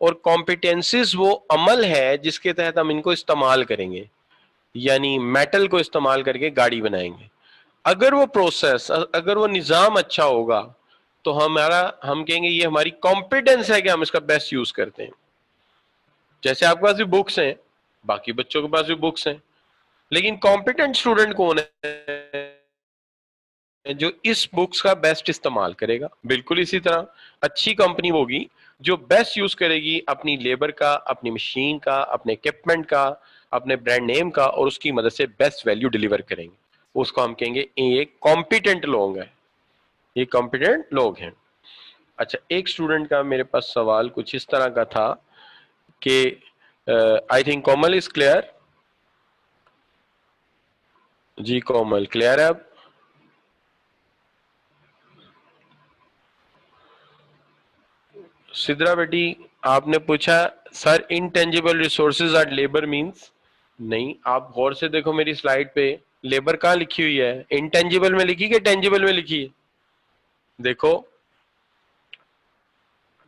S1: اور کمپیٹنسز وہ عمل ہے جس کے تحت ہم ان کو استعمال کریں گے, یعنی میٹل کو استعمال کر کے گاڑی بنائیں گے. اگر وہ پروسیس, اگر وہ نظام اچھا ہوگا تو ہم کہیں گے یہ ہماری کمپیٹنس ہے کہ ہم اس کا بیسٹ یوز کرتے ہیں. جیسے آپ کے پاس بھی بکس ہیں, باقی بچوں کے پاس بھی بکس ہیں, لیکن کمپیٹنٹ اسٹوڈنٹ کون ہے جو اس بکس کا بیسٹ استعمال کرے گا. بالکل اسی طرح اچھی کمپنی ہوگی جو بیسٹ یوز کرے گی اپنی لیبر کا, اپنی مشین کا, اپنے اکوپمنٹ کا, اپنے برانڈ نیم کا, اور اس کی مدد سے بیسٹ ویلیو ڈیلیور کریں گے. اس کو ہم کہیں گے یہ کمپیٹنٹ لوگ ہیں, یہ کمپیٹنٹ لوگ ہیں. اچھا, ایک اسٹوڈنٹ کا میرے پاس سوال کچھ اس طرح کا تھا کہ I think Komal is clear. جی کومل کلیئر ہے اب؟ سدرا بیٹی آپ نے پوچھا sir intangible resources are labour means. نہیں, آپ غور سے دیکھو میری سلائیڈ پہ لیبر کہاں لکھی ہوئی ہے, انٹینجیبل میں لکھی کہ ٹینجیبل میں لکھی ہے؟ دیکھو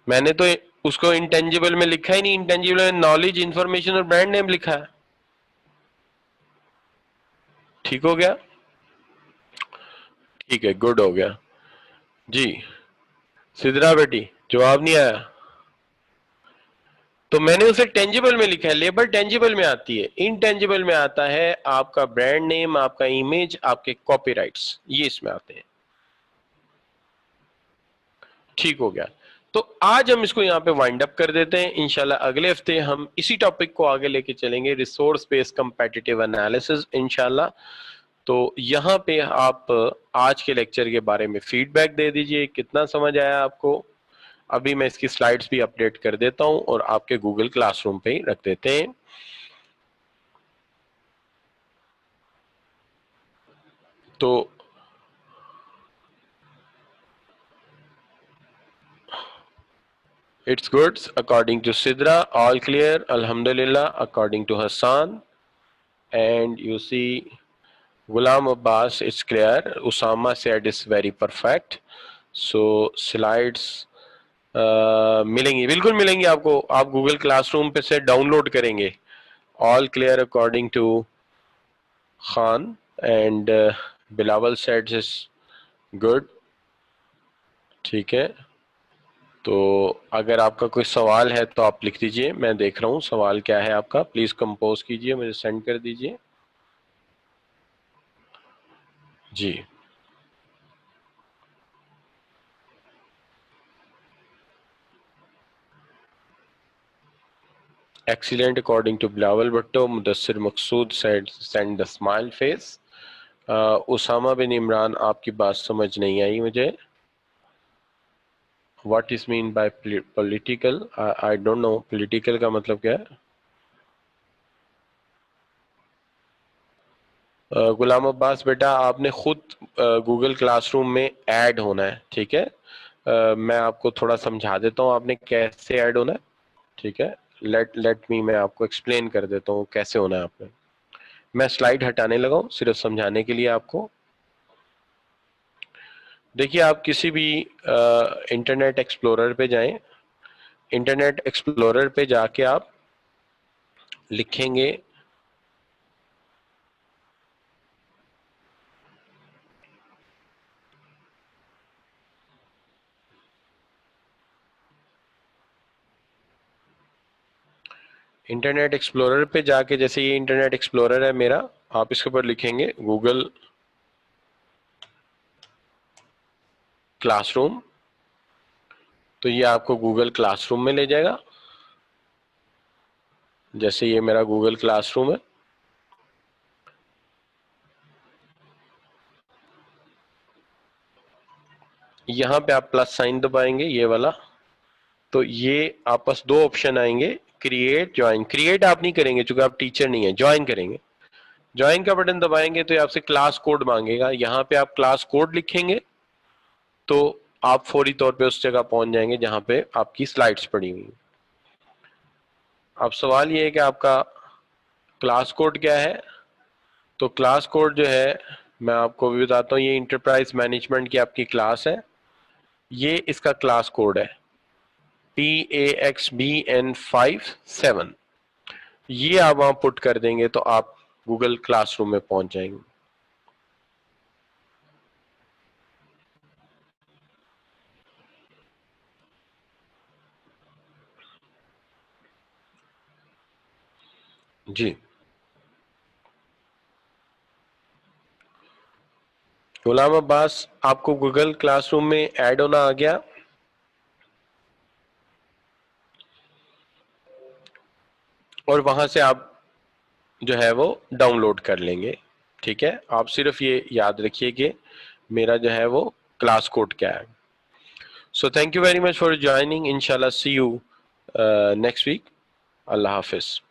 S1: میں نے تو اس کو انٹینجیبل میں لکھا ہی نہیں, انٹینجیبل میں نالج, انفارمیشن اور برانڈ نیم لکھا ہے. ٹھیک ہو گیا, ٹھیک ہے, گڈ ہو گیا. جی سدرا بیٹی جواب نہیں آیا تو میں نے اسے ٹینجیبل میں لکھا ہے, لیبر ٹینجیبل میں آتی ہے, انٹینجیبل میں آتا ہے آپ کا برانڈ نیم, آپ کا امیج, آپ کے کاپی رائٹس, یہ اس میں آتے ہیں. ٹھیک ہو گیا, تو آج ہم اس کو یہاں پہ وائنڈ اپ کر دیتے ہیں. انشاءاللہ اگلے ہفتے ہم اسی ٹاپک کو آگے لے کے چلیں گے, ریسورس بیس کمپیٹیٹیو انالیسز انشاءاللہ. تو یہاں پہ آپ آج کے لیکچر کے بارے میں فیڈ بیک دے دیجئے, کتنا سمجھ آیا آپ کو. ابھی میں اس کی سلائیڈز بھی اپڈیٹ کر دیتا ہوں اور آپ کے گوگل کلاس روم پہ ہی رکھ دیتے ہیں. تو it's good according to Sidra, all clear, alhamdulillah, according to Hassan. And you see Ghulam Abbas, it's clear. Usama said it's very perfect. So slides ملیں گی, بالکل ملیں گی آپ کو, آپ گوگل کلاس روم پہ سے ڈاؤن لوڈ کریں گے. all clear according to Khan, and Bilawal said is good. ٹھیک ہے, تو اگر آپ کا کوئی سوال ہے تو آپ لکھ دیجئے, میں دیکھ رہا ہوں سوال کیا ہے آپ کا, پلیز کمپوز کیجئے, مجھے سینڈ کر دیجئے. جی excellent according to Bilawal Bhutto. Mudassir Maqsood said send the smile face. Usama بن عمران آپ کی بات سمجھ نہیں آئی مجھے. What is mean by political? I don't know. Political کا مطلب کیا ہے؟ غلام عباس بیٹا آپ نے خود گوگل کلاس روم میں ایڈ ہونا ہے, ٹھیک ہے. میں آپ کو تھوڑا سمجھا دیتا ہوں آپ نے کیسے ایڈ ہونا ہے, ٹھیک ہے. لیٹ می, میں آپ کو ایکسپلین کر دیتا ہوں کیسے ہونا ہے آپ نے. میں سلائیڈ ہٹانے لگا ہوں صرف سمجھانے کے لیے آپ کو. دیکھیے آپ کسی بھی انٹرنیٹ ایکسپلورر پہ جائیں, انٹرنیٹ ایکسپلورر پہ جا کے آپ لکھیں گے انٹرنیٹ ایکسپلورر پہ جا کے, جیسے یہ انٹرنیٹ ایکسپلورر ہے میرا, آپ اس کے اوپر لکھیں گے گوگل کلاس روم, تو یہ آپ کو گوگل کلاس روم میں لے جائے گا. جیسے یہ میرا گوگل کلاس روم ہے, یہاں پہ آپ پلس سائن دبائیں گے یہ والا, تو یہ آپس دو آپشن آئیں گے, کریٹ, جوائن. کریٹ آپ نہیں کریں گے چونکہ آپ ٹیچر نہیں ہیں, جوائن کریں گے. جوائن کا بٹن دبائیں گے تو یہ آپ سے کلاس کوڈ مانگے گا, یہاں پہ آپ کلاس کوڈ لکھیں گے تو آپ فوری طور پہ اس جگہ پہنچ جائیں گے جہاں پہ آپ کی سلائیڈز پڑی ہوئی. اب سوال یہ ہے کہ آپ کا کلاس کوڈ کیا ہے, تو کلاس کوڈ جو ہے میں آپ کو بھی بتاتا ہوں، یہ انٹرپرائز مینجمنٹ کی آپ کی کلاس ہے، یہ اس کا کلاس کوڈ ہے PAXBN57، یہ آپ وہاں پٹ کر دیں گے تو آپ گوگل کلاس روم میں پہنچ جائیں گے. جی غلام عباس، آپ کو گوگل کلاس روم میں ایڈ ہونا آ گیا؟ اور وہاں سے آپ جو ہے وہ ڈاؤن لوڈ کر لیں گے. ٹھیک ہے، آپ صرف یہ یاد رکھیے کہ میرا جو ہے وہ کلاس کوڈ کیا ہے. So thank you very much for joining, انشاءاللہ سی یو نیکسٹ ویک. اللہ حافظ.